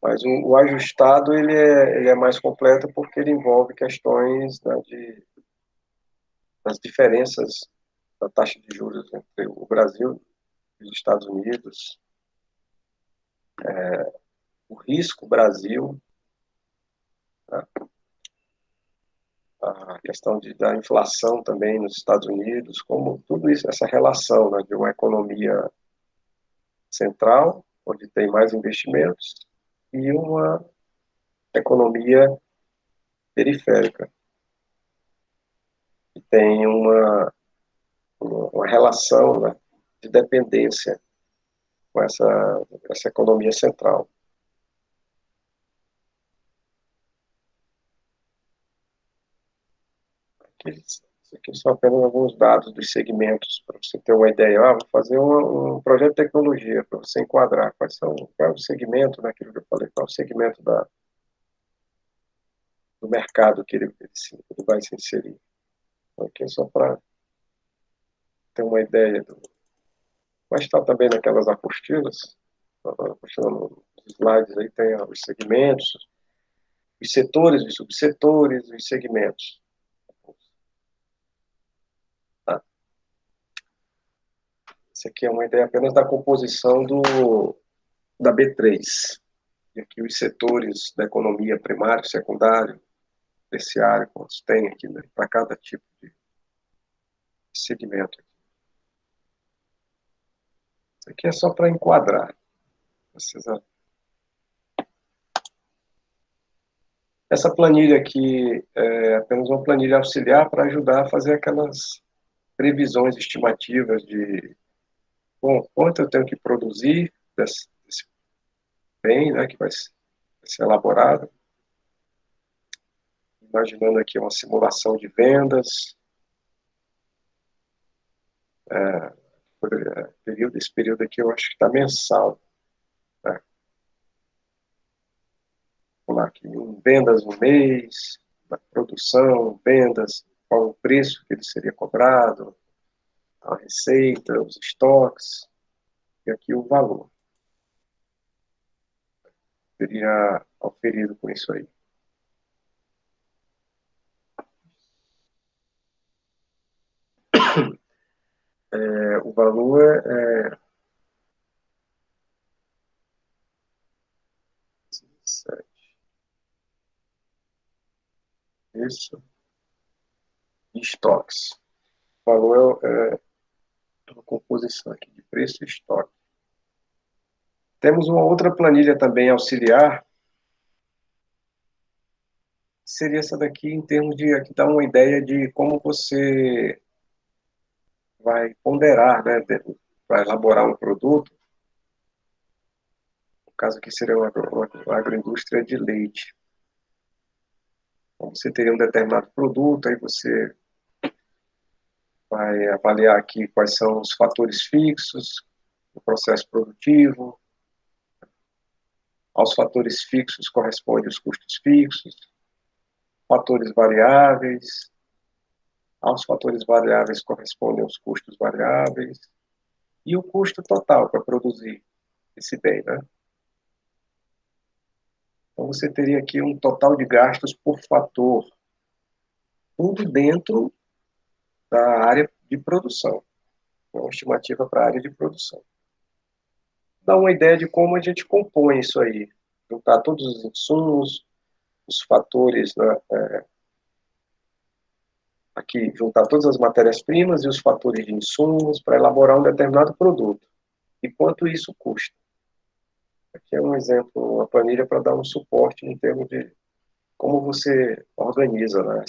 mas o ajustado ele é mais completo porque ele envolve questões, né, das diferenças da taxa de juros entre o Brasil e os Estados Unidos, o risco Brasil, né, a questão da inflação também nos Estados Unidos, como tudo isso, essa relação, né, de uma economia central, onde tem mais investimentos, e uma economia periférica, que tem uma relação, né, de dependência com essa economia central. Isso aqui são apenas alguns dados dos segmentos, para você ter uma ideia. Vou fazer um projeto de tecnologia, para você enquadrar qual é o segmento, naquilo que eu falei, qual é o segmento do mercado que ele vai se inserir. Então, aqui é só para ter uma ideia. Mas está também naquelas apostilas, nos slides aí tem os segmentos, os setores, os subsetores, os segmentos. Tá? Isso aqui é uma ideia apenas da composição da B3. E aqui os setores da economia primário, secundário, terciário, quantos tem aqui, né, para cada tipo de segmento. Isso aqui é só para enquadrar. Essa planilha aqui é apenas uma planilha auxiliar para ajudar a fazer aquelas previsões estimativas de quanto eu tenho que produzir desse bem, né, que vai ser elaborado. Imaginando aqui uma simulação de vendas, esse período aqui eu acho que está mensal. Né? Vamos lá, aqui, vendas no mês, na produção, vendas, qual o preço que ele seria cobrado, a receita, os estoques, e aqui o valor. Seria auferido com isso aí. O valor é 17. Isso. estoques. O valor é a composição aqui de preço e estoque. Temos uma outra planilha também auxiliar, seria essa daqui, em termos de aqui dá uma ideia de como você vai ponderar, né, para elaborar um produto. No caso aqui seria uma agroindústria de leite. Então, você teria um determinado produto, aí você vai avaliar aqui quais são os fatores fixos do processo produtivo. Aos fatores fixos correspondem os custos fixos, fatores variáveis. Aos fatores variáveis correspondem os custos variáveis e o custo total para produzir esse bem, né? Então, você teria aqui um total de gastos por fator, tudo dentro da área de produção, uma estimativa para a área de produção. Dá uma ideia de como a gente compõe isso aí, juntar todos os insumos, os fatores, né, aqui, juntar todas as matérias-primas e os fatores de insumos para elaborar um determinado produto. E quanto isso custa. Aqui é um exemplo, uma planilha para dar um suporte em termos de como você organiza, né,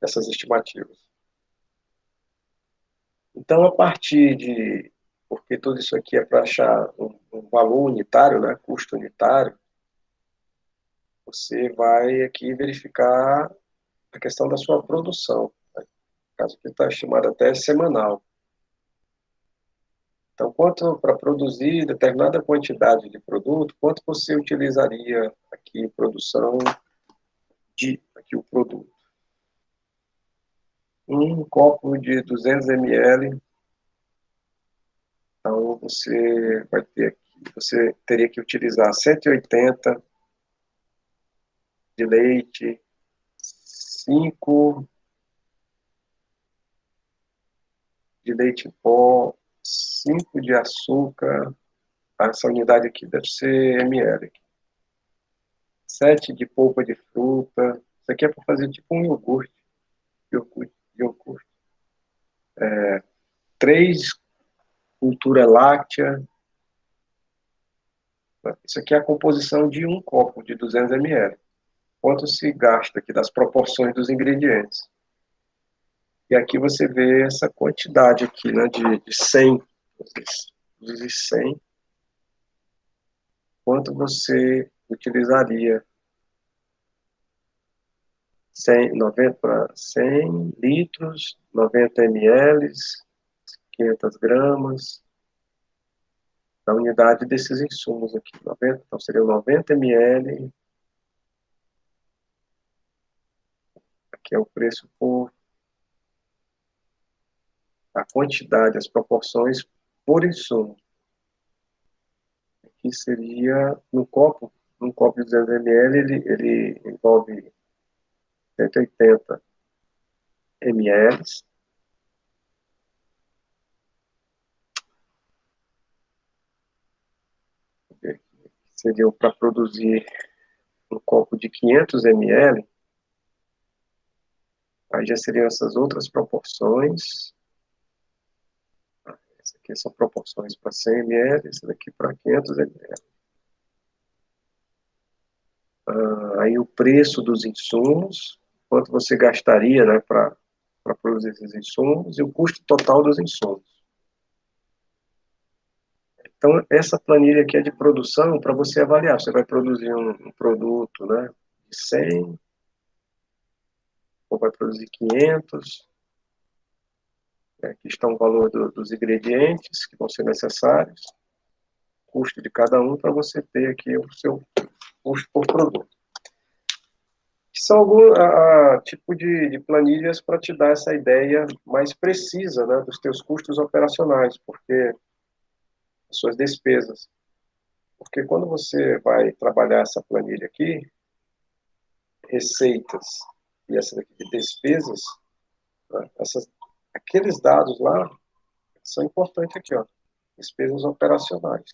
essas estimativas. Então, a partir de... Porque tudo isso aqui é para achar um valor unitário, né, custo unitário, você vai aqui verificar a questão da sua produção. Né? No caso aqui está estimado até semanal. Então, quanto para produzir determinada quantidade de produto, quanto você utilizaria aqui em produção aqui o produto? Um copo de 200 ml, então você teria que utilizar 180 de leite, 5 de leite em pó, 5 de açúcar, essa unidade aqui deve ser ml, 7 de polpa de fruta, isso aqui é para fazer tipo um iogurte, 3 cultura láctea, isso aqui é a composição de um copo de 200 ml, quanto se gasta aqui das proporções dos ingredientes. E aqui você vê essa quantidade aqui, né, de 100, de 100, quanto você utilizaria 100 litros, 90 ml, 500 gramas, da unidade desses insumos aqui. 90, então, seriam 90 ml. Aqui é o preço por a quantidade, as proporções por insumo. Aqui seria, num copo de 200 ml, ele envolve 180 ml. Seria para produzir um copo de 500 ml, aí já seriam essas outras proporções. Essa aqui são proporções para 100 ml, essa daqui para 500 ml. Aí o preço dos insumos, quanto você gastaria, né, para produzir esses insumos, e o custo total dos insumos. Então, essa planilha aqui é de produção para você avaliar. Você vai produzir um produto, né, de 100, ou vai produzir 500. Aqui está o valor dos ingredientes que vão ser necessários, custo de cada um, para você ter aqui o seu custo por produto. São algum tipo de planilhas para te dar essa ideia mais precisa, né, dos teus custos operacionais, porque as suas despesas. Porque quando você vai trabalhar essa planilha aqui, receitas e essa daqui de despesas, né, aqueles dados lá são importantes aqui, ó, despesas operacionais.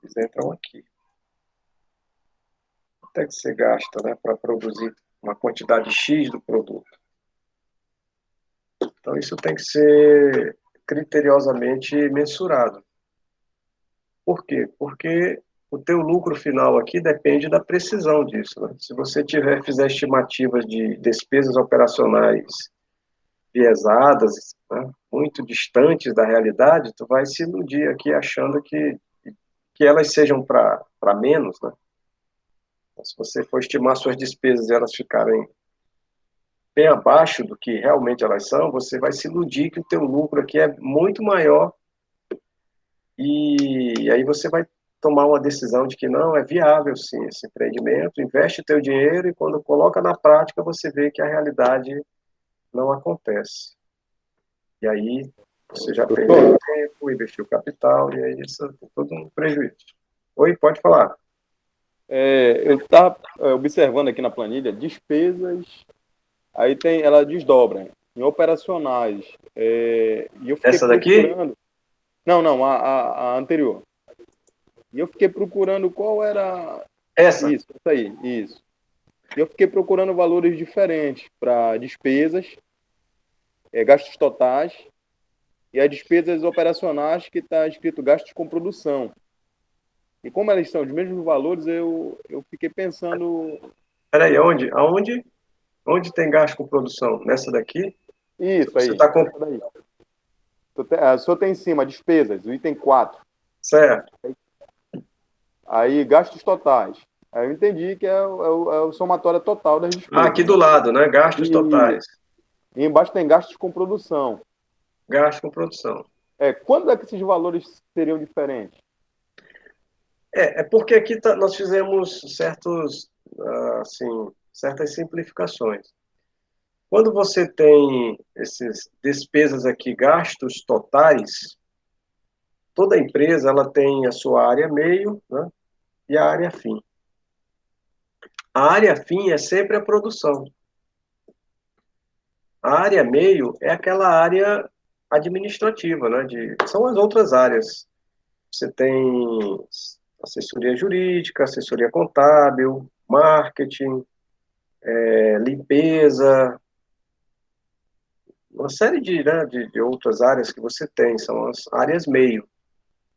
Eles entram aqui. Quanto é que você gasta, né, para produzir uma quantidade X do produto? Então, isso tem que ser criteriosamente mensurado. Por quê? Porque o teu lucro final aqui depende da precisão disso, né? Se você fizer estimativas de despesas operacionais viesadas, né, muito distantes da realidade, tu vai se iludir aqui achando que elas sejam para menos, né? Então, se você for estimar suas despesas e elas ficarem bem abaixo do que realmente elas são, você vai se iludir que o teu lucro aqui é muito maior e aí você vai tomar uma decisão de que não, é viável sim esse empreendimento, investe teu dinheiro e quando coloca na prática você vê que a realidade não acontece. E aí você já perdeu tempo, investiu capital e aí isso tem todo um prejuízo. Oi, pode falar. Eu estava observando aqui na planilha despesas, aí ela desdobra em operacionais, e eu fiquei Essa daqui? procurando... Não, a anterior. E eu fiquei procurando qual era... Essa? Isso aí, isso. E eu fiquei procurando valores diferentes para despesas, gastos totais, e as despesas operacionais que está escrito gastos com produção. E como elas são os mesmos valores, eu fiquei pensando... Peraí, onde tem gasto com produção? Nessa daqui? Isso Você aí, está com... essa daí. O senhor tem em cima despesas, o item 4. Certo. Aí, gastos totais. Aí eu entendi que é o somatório total das despesas. Aqui do lado, né? Gastos totais. E embaixo tem gastos com produção. Gasto com produção. Quando é que esses valores seriam diferentes? É porque aqui nós fizemos certas simplificações. Quando você tem esses despesas aqui, gastos totais, toda empresa ela tem a sua área meio, né, e a área fim. A área fim é sempre a produção. A área meio é aquela área administrativa, né, são as outras áreas. Você tem assessoria jurídica, assessoria contábil, marketing, limpeza, uma série de outras áreas que você tem, são as áreas meio.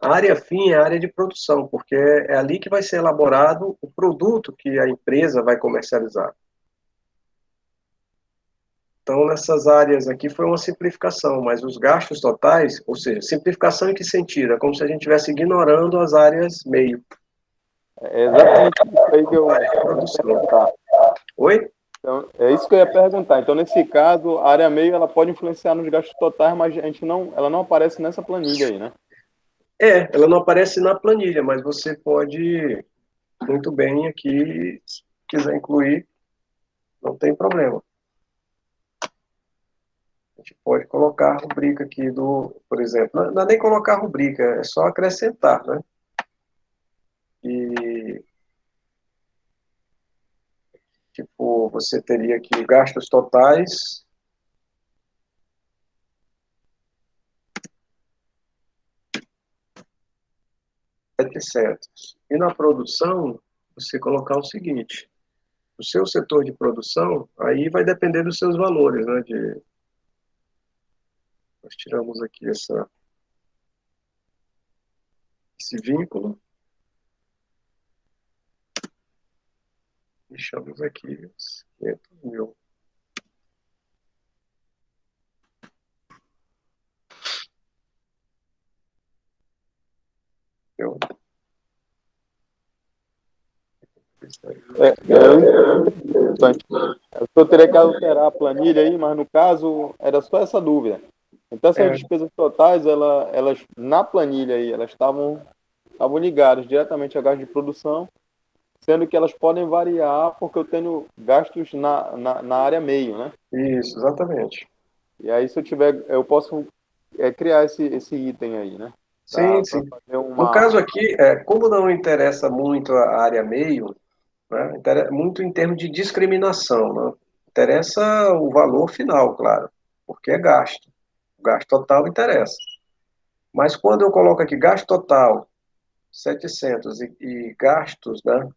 A área fim é a área de produção, porque é ali que vai ser elaborado o produto que a empresa vai comercializar. Então, nessas áreas aqui foi uma simplificação, mas os gastos totais, ou seja, simplificação em que sentido? É como se a gente estivesse ignorando as áreas meio. É exatamente isso aí que eu ia Produção. perguntar. Oi? Então, é isso que eu ia perguntar. Então, nesse caso, a área meio ela pode influenciar nos gastos totais, mas ela não aparece nessa planilha aí, né? Ela não aparece na planilha, mas você pode muito bem aqui, se quiser incluir, não tem problema. A gente pode colocar a rubrica aqui por exemplo, não é nem colocar a rubrica, é só acrescentar, né? E, tipo, você teria aqui gastos totais, R$ 700. E na produção, você colocar o seguinte, o seu setor de produção, aí vai depender dos seus valores, né? Nós tiramos aqui esse vínculo, deixamos aqui os 500 mil. Eu Eu teria que alterar a planilha aí, mas no caso era só essa dúvida. Então essas despesas totais, elas na planilha aí, elas estavam ligadas diretamente a gastos de produção, sendo que elas podem variar porque eu tenho gastos na área meio, né? Isso, exatamente. E aí se eu posso criar esse item aí, né? Sim, sim. No caso aqui, como não interessa muito a área meio, né, muito em termos de discriminação, né? Interessa o valor final, claro, porque é gasto. O gasto total interessa. Mas quando eu coloco aqui gasto total 700 e gastos, né,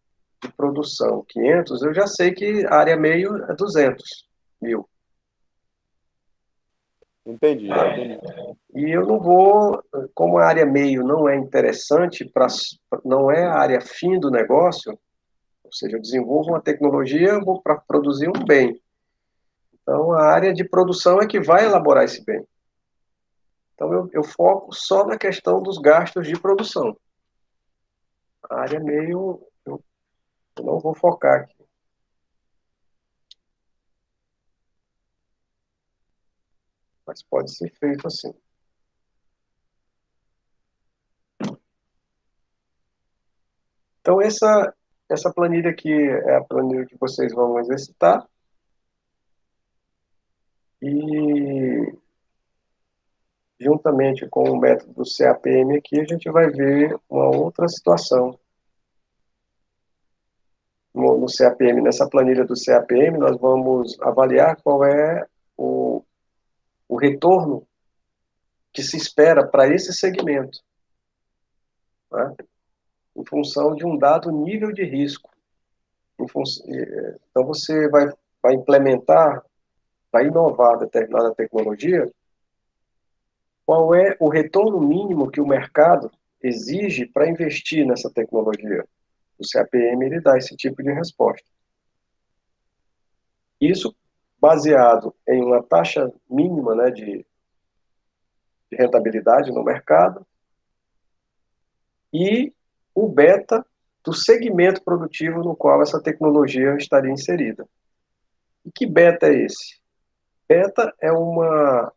de produção 500, eu já sei que a área meio é 200 mil. Entendi. E eu não vou, como a área meio não é interessante, não é a área fim do negócio, ou seja, eu desenvolvo uma tecnologia para produzir um bem. Então, a área de produção é que vai elaborar esse bem. Então, eu foco só na questão dos gastos de produção. A área meio, eu não vou focar aqui. Mas pode ser feito assim. Então, essa planilha aqui é a planilha que vocês vão exercitar. E, juntamente com o método do CAPM aqui, a gente vai ver uma outra situação. No CAPM, nessa planilha do CAPM, nós vamos avaliar qual é o retorno que se espera para esse segmento, né? Em função de um dado nível de risco. Então, você vai implementar, vai inovar determinada tecnologia, qual é o retorno mínimo que o mercado exige para investir nessa tecnologia? O CAPM ele dá esse tipo de resposta. Isso baseado em uma taxa mínima, né, de rentabilidade no mercado e o beta do segmento produtivo no qual essa tecnologia estaria inserida. E que beta é esse? Beta é uma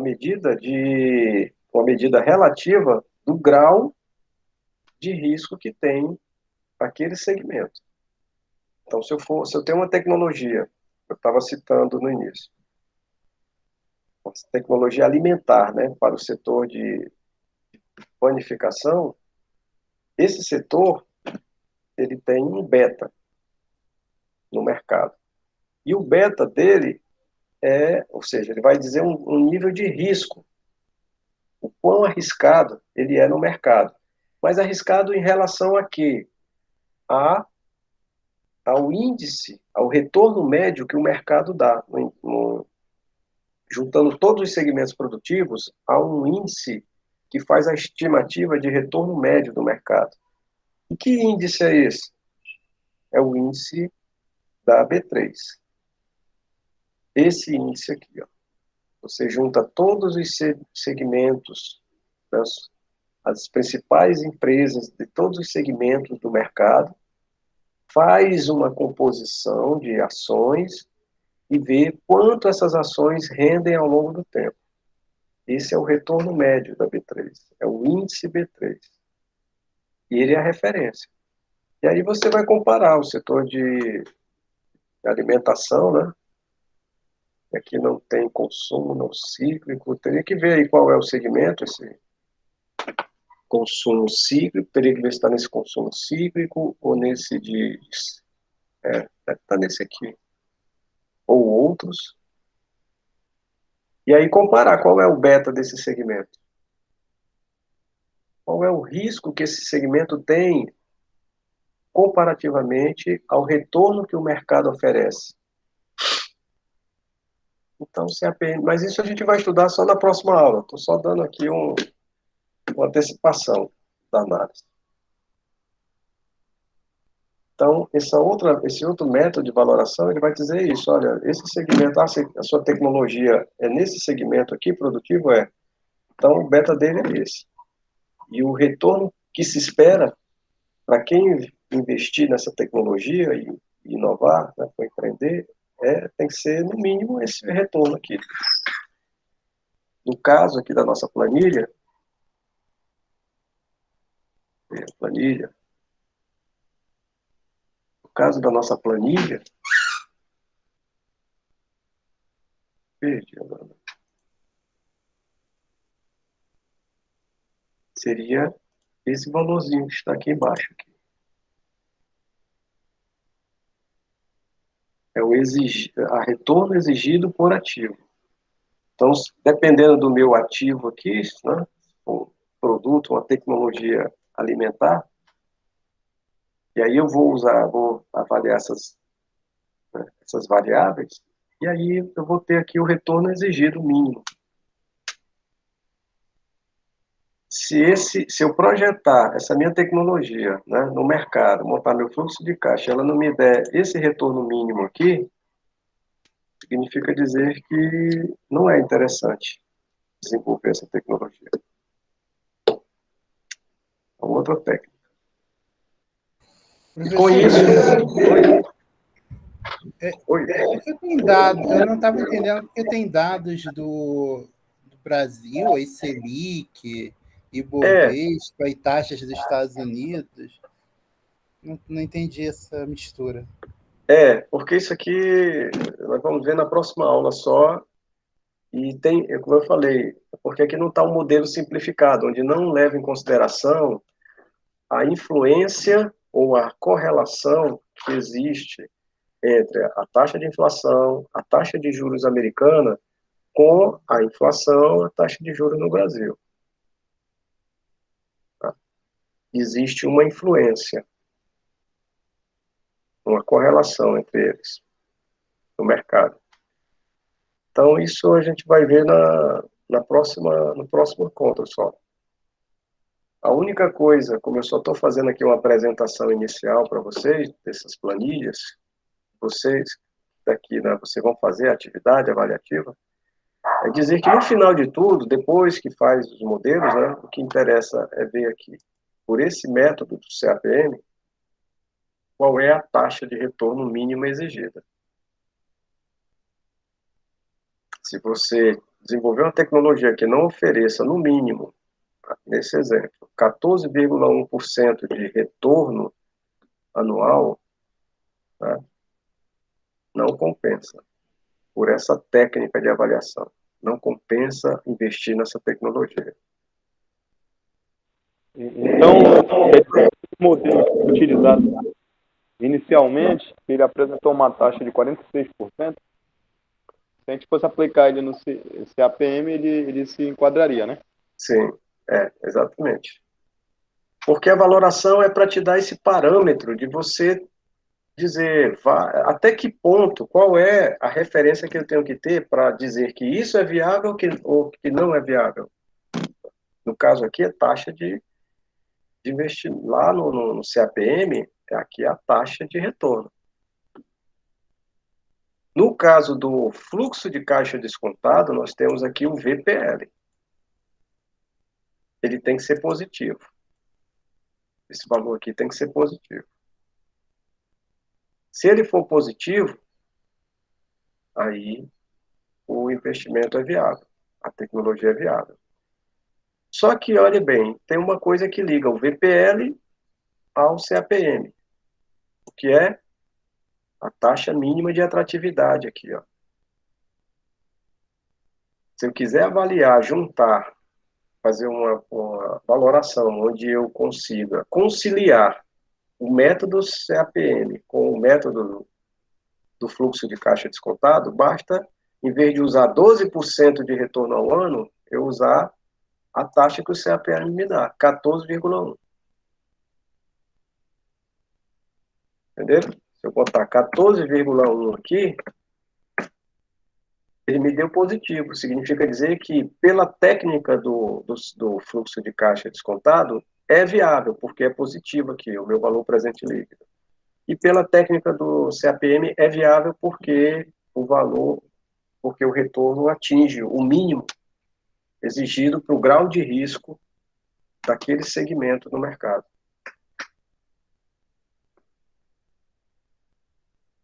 medida relativa do grau de risco que tem aquele segmento. Então, se eu tenho uma tecnologia, eu estava citando no início, uma tecnologia alimentar, né, para o setor de panificação, esse setor ele tem um beta no mercado. E o beta dele ou seja, ele vai dizer um nível de risco, o quão arriscado ele é no mercado. Mas arriscado em relação a quê? Ao índice, ao retorno médio que o mercado dá. Juntando todos os segmentos produtivos, há um índice que faz a estimativa de retorno médio do mercado. E que índice é esse? É o índice da B3. Esse índice aqui, ó. Você junta todos os segmentos, as principais empresas de todos os segmentos do mercado, faz uma composição de ações e vê quanto essas ações rendem ao longo do tempo. Esse é o retorno médio da B3, é o índice B3. E ele é a referência. E aí você vai comparar o setor de alimentação, né? Aqui não tem consumo não cíclico, teria que ver aí qual é o segmento, esse consumo cíclico, teria que ver se está nesse consumo cíclico ou nesse deve estar nesse aqui, ou outros. E aí comparar qual é o beta desse segmento. Qual é o risco que esse segmento tem comparativamente ao retorno que o mercado oferece. Então, mas isso a gente vai estudar só na próxima aula. Estou só dando aqui uma antecipação da análise. Então, esse outro método de valoração, ele vai dizer isso, olha, esse segmento, a sua tecnologia é nesse segmento aqui, produtivo então o beta dele é esse. E o retorno que se espera para quem investir nessa tecnologia e inovar, né, para empreender, tem que ser, no mínimo, esse retorno aqui. No caso aqui da nossa planilha, no caso da nossa planilha, perdi agora. Seria esse valorzinho que está aqui embaixo. Aqui. É a retorno exigido por ativo. Então, dependendo do meu ativo aqui, né, um produto, uma tecnologia alimentar, e aí eu vou avaliar essas variáveis, e aí eu vou ter aqui o retorno exigido mínimo. se eu projetar essa minha tecnologia, né, no mercado, montar meu fluxo de caixa, ela não me der esse retorno mínimo aqui, significa dizer que não é interessante desenvolver essa tecnologia. É uma outra técnica. E com isso... Porque tem dados, eu não estava entendendo porque tem dados do Brasil, aí Selic, Ibovespa e taxas dos Estados Unidos. Não entendi essa mistura. Porque isso aqui nós vamos ver na próxima aula só. E tem, como eu falei, porque aqui não está um modelo simplificado, onde não leva em consideração a influência ou a correlação que existe entre a taxa de inflação, a taxa de juros americana, com a inflação, a taxa de juros no Brasil. Tá? Existe uma influência, uma correlação entre eles no mercado. Então, isso a gente vai ver no próximo encontro só. A única coisa, como eu só estou fazendo aqui uma apresentação inicial para vocês, dessas planilhas, vocês daqui, né, vocês vão fazer a atividade avaliativa, é dizer que no final de tudo, depois que faz os modelos, né, o que interessa é ver aqui, por esse método do CAPM, qual é a taxa de retorno mínima exigida. Se você desenvolver uma tecnologia que não ofereça, no mínimo, nesse exemplo, 14,1% de retorno anual, tá? Não compensa. Por essa técnica de avaliação, não compensa investir nessa tecnologia. Então, o modelo utilizado inicialmente, ele apresentou uma taxa de 46%. Se a gente fosse aplicar ele no CAPM, ele se enquadraria, né? Sim, exatamente. Porque a valoração é para te dar esse parâmetro de você dizer até que ponto, qual é a referência que eu tenho que ter para dizer que isso é viável ou que não é viável. No caso aqui, é taxa de investimento. Lá no CAPM, aqui é a taxa de retorno. No caso do fluxo de caixa descontado, nós temos aqui o VPL. Ele tem que ser positivo. Esse valor aqui tem que ser positivo. Se ele for positivo, aí o investimento é viável, a tecnologia é viável. Só que, olhe bem, tem uma coisa que liga o VPL ao CAPM, o que é a taxa mínima de atratividade aqui, ó. Se eu quiser avaliar, juntar, fazer uma valoração onde eu consiga conciliar o método CAPM com o método do fluxo de caixa descontado, basta, em vez de usar 12% de retorno ao ano, eu usar a taxa que o CAPM me dá, 14,1. Entendeu? Se eu botar 14,1 aqui, ele me deu positivo. Significa dizer que, pela técnica do fluxo de caixa descontado, é viável, porque é positivo aqui, o meu valor presente líquido. E pela técnica do CAPM, é viável porque o retorno atinge o mínimo exigido para o grau de risco daquele segmento no mercado.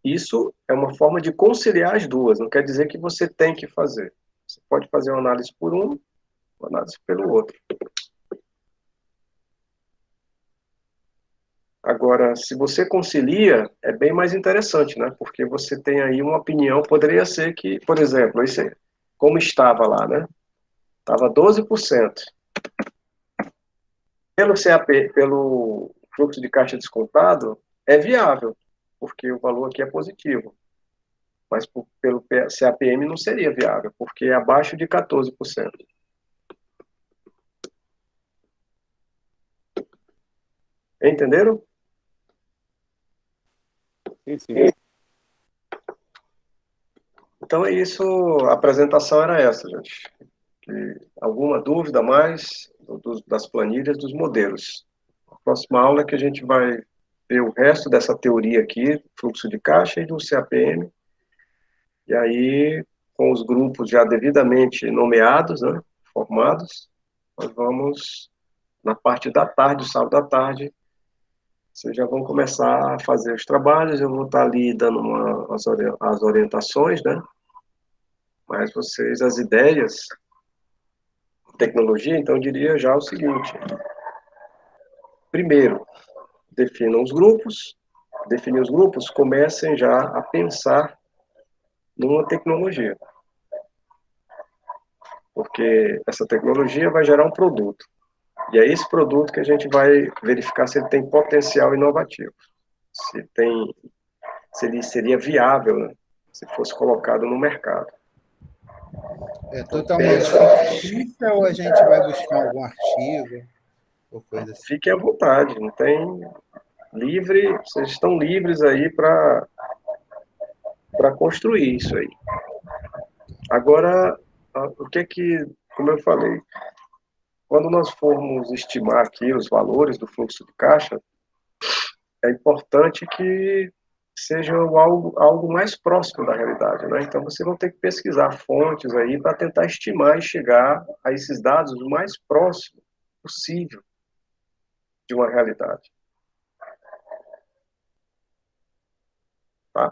Isso é uma forma de conciliar as duas, não quer dizer que você tem que fazer. Você pode fazer uma análise por um, uma análise pelo outro. Agora, se você concilia, é bem mais interessante, né? Porque você tem aí uma opinião, poderia ser que, por exemplo, esse, como estava lá, né? Estava 12%. Pelo CAP, pelo fluxo de caixa descontado, é viável, porque o valor aqui é positivo. Mas pelo CAPM não seria viável, porque é abaixo de 14%. Entenderam? Sim. Então é isso, a apresentação era essa, gente. Alguma dúvida a mais? das planilhas, dos modelos. A próxima aula é que a gente vai ver o resto dessa teoria aqui, fluxo de caixa e do CAPM, e aí, com os grupos já devidamente nomeados, né, formados, nós vamos, na parte da tarde, sábado à tarde, vocês já vão começar a fazer os trabalhos, eu vou estar ali dando as orientações, né, mas vocês, as ideias, tecnologia, então eu diria já o seguinte: primeiro, definir os grupos, comecem já a pensar numa tecnologia, porque essa tecnologia vai gerar um produto, e é esse produto que a gente vai verificar se ele tem potencial inovativo, se ele seria viável, né, se fosse colocado no mercado. É totalmente fictícia ou a gente vai buscar algum artigo ou coisa assim? Fiquem à vontade, não tem livre, vocês estão livres aí para construir isso aí. Agora, o que, como eu falei, quando nós formos estimar aqui os valores do fluxo de caixa, é importante que seja algo mais próximo da realidade, né? Então, você vai ter que pesquisar fontes aí para tentar estimar e chegar a esses dados o mais próximo possível de uma realidade. Tá?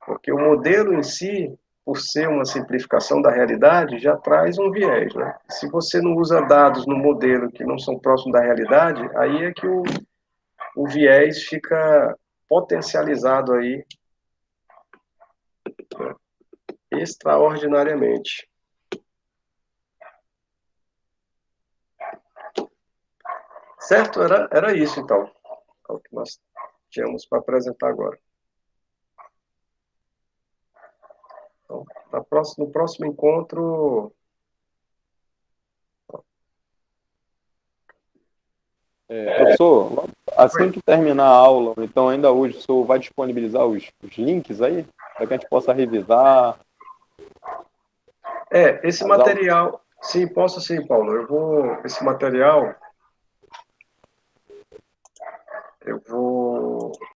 Porque o modelo em si, por ser uma simplificação da realidade, já traz um viés, né? Se você não usa dados no modelo que não são próximos da realidade, aí é que o viés fica potencializado aí, né, extraordinariamente. Certo? Era isso, então. É o que nós tínhamos para apresentar agora. Então, no próximo encontro... Professor, assim que terminar a aula, então ainda hoje, o senhor vai disponibilizar os links aí, para que a gente possa revisar? Esse material... Sim, posso sim, Paulo. Esse material... Eu vou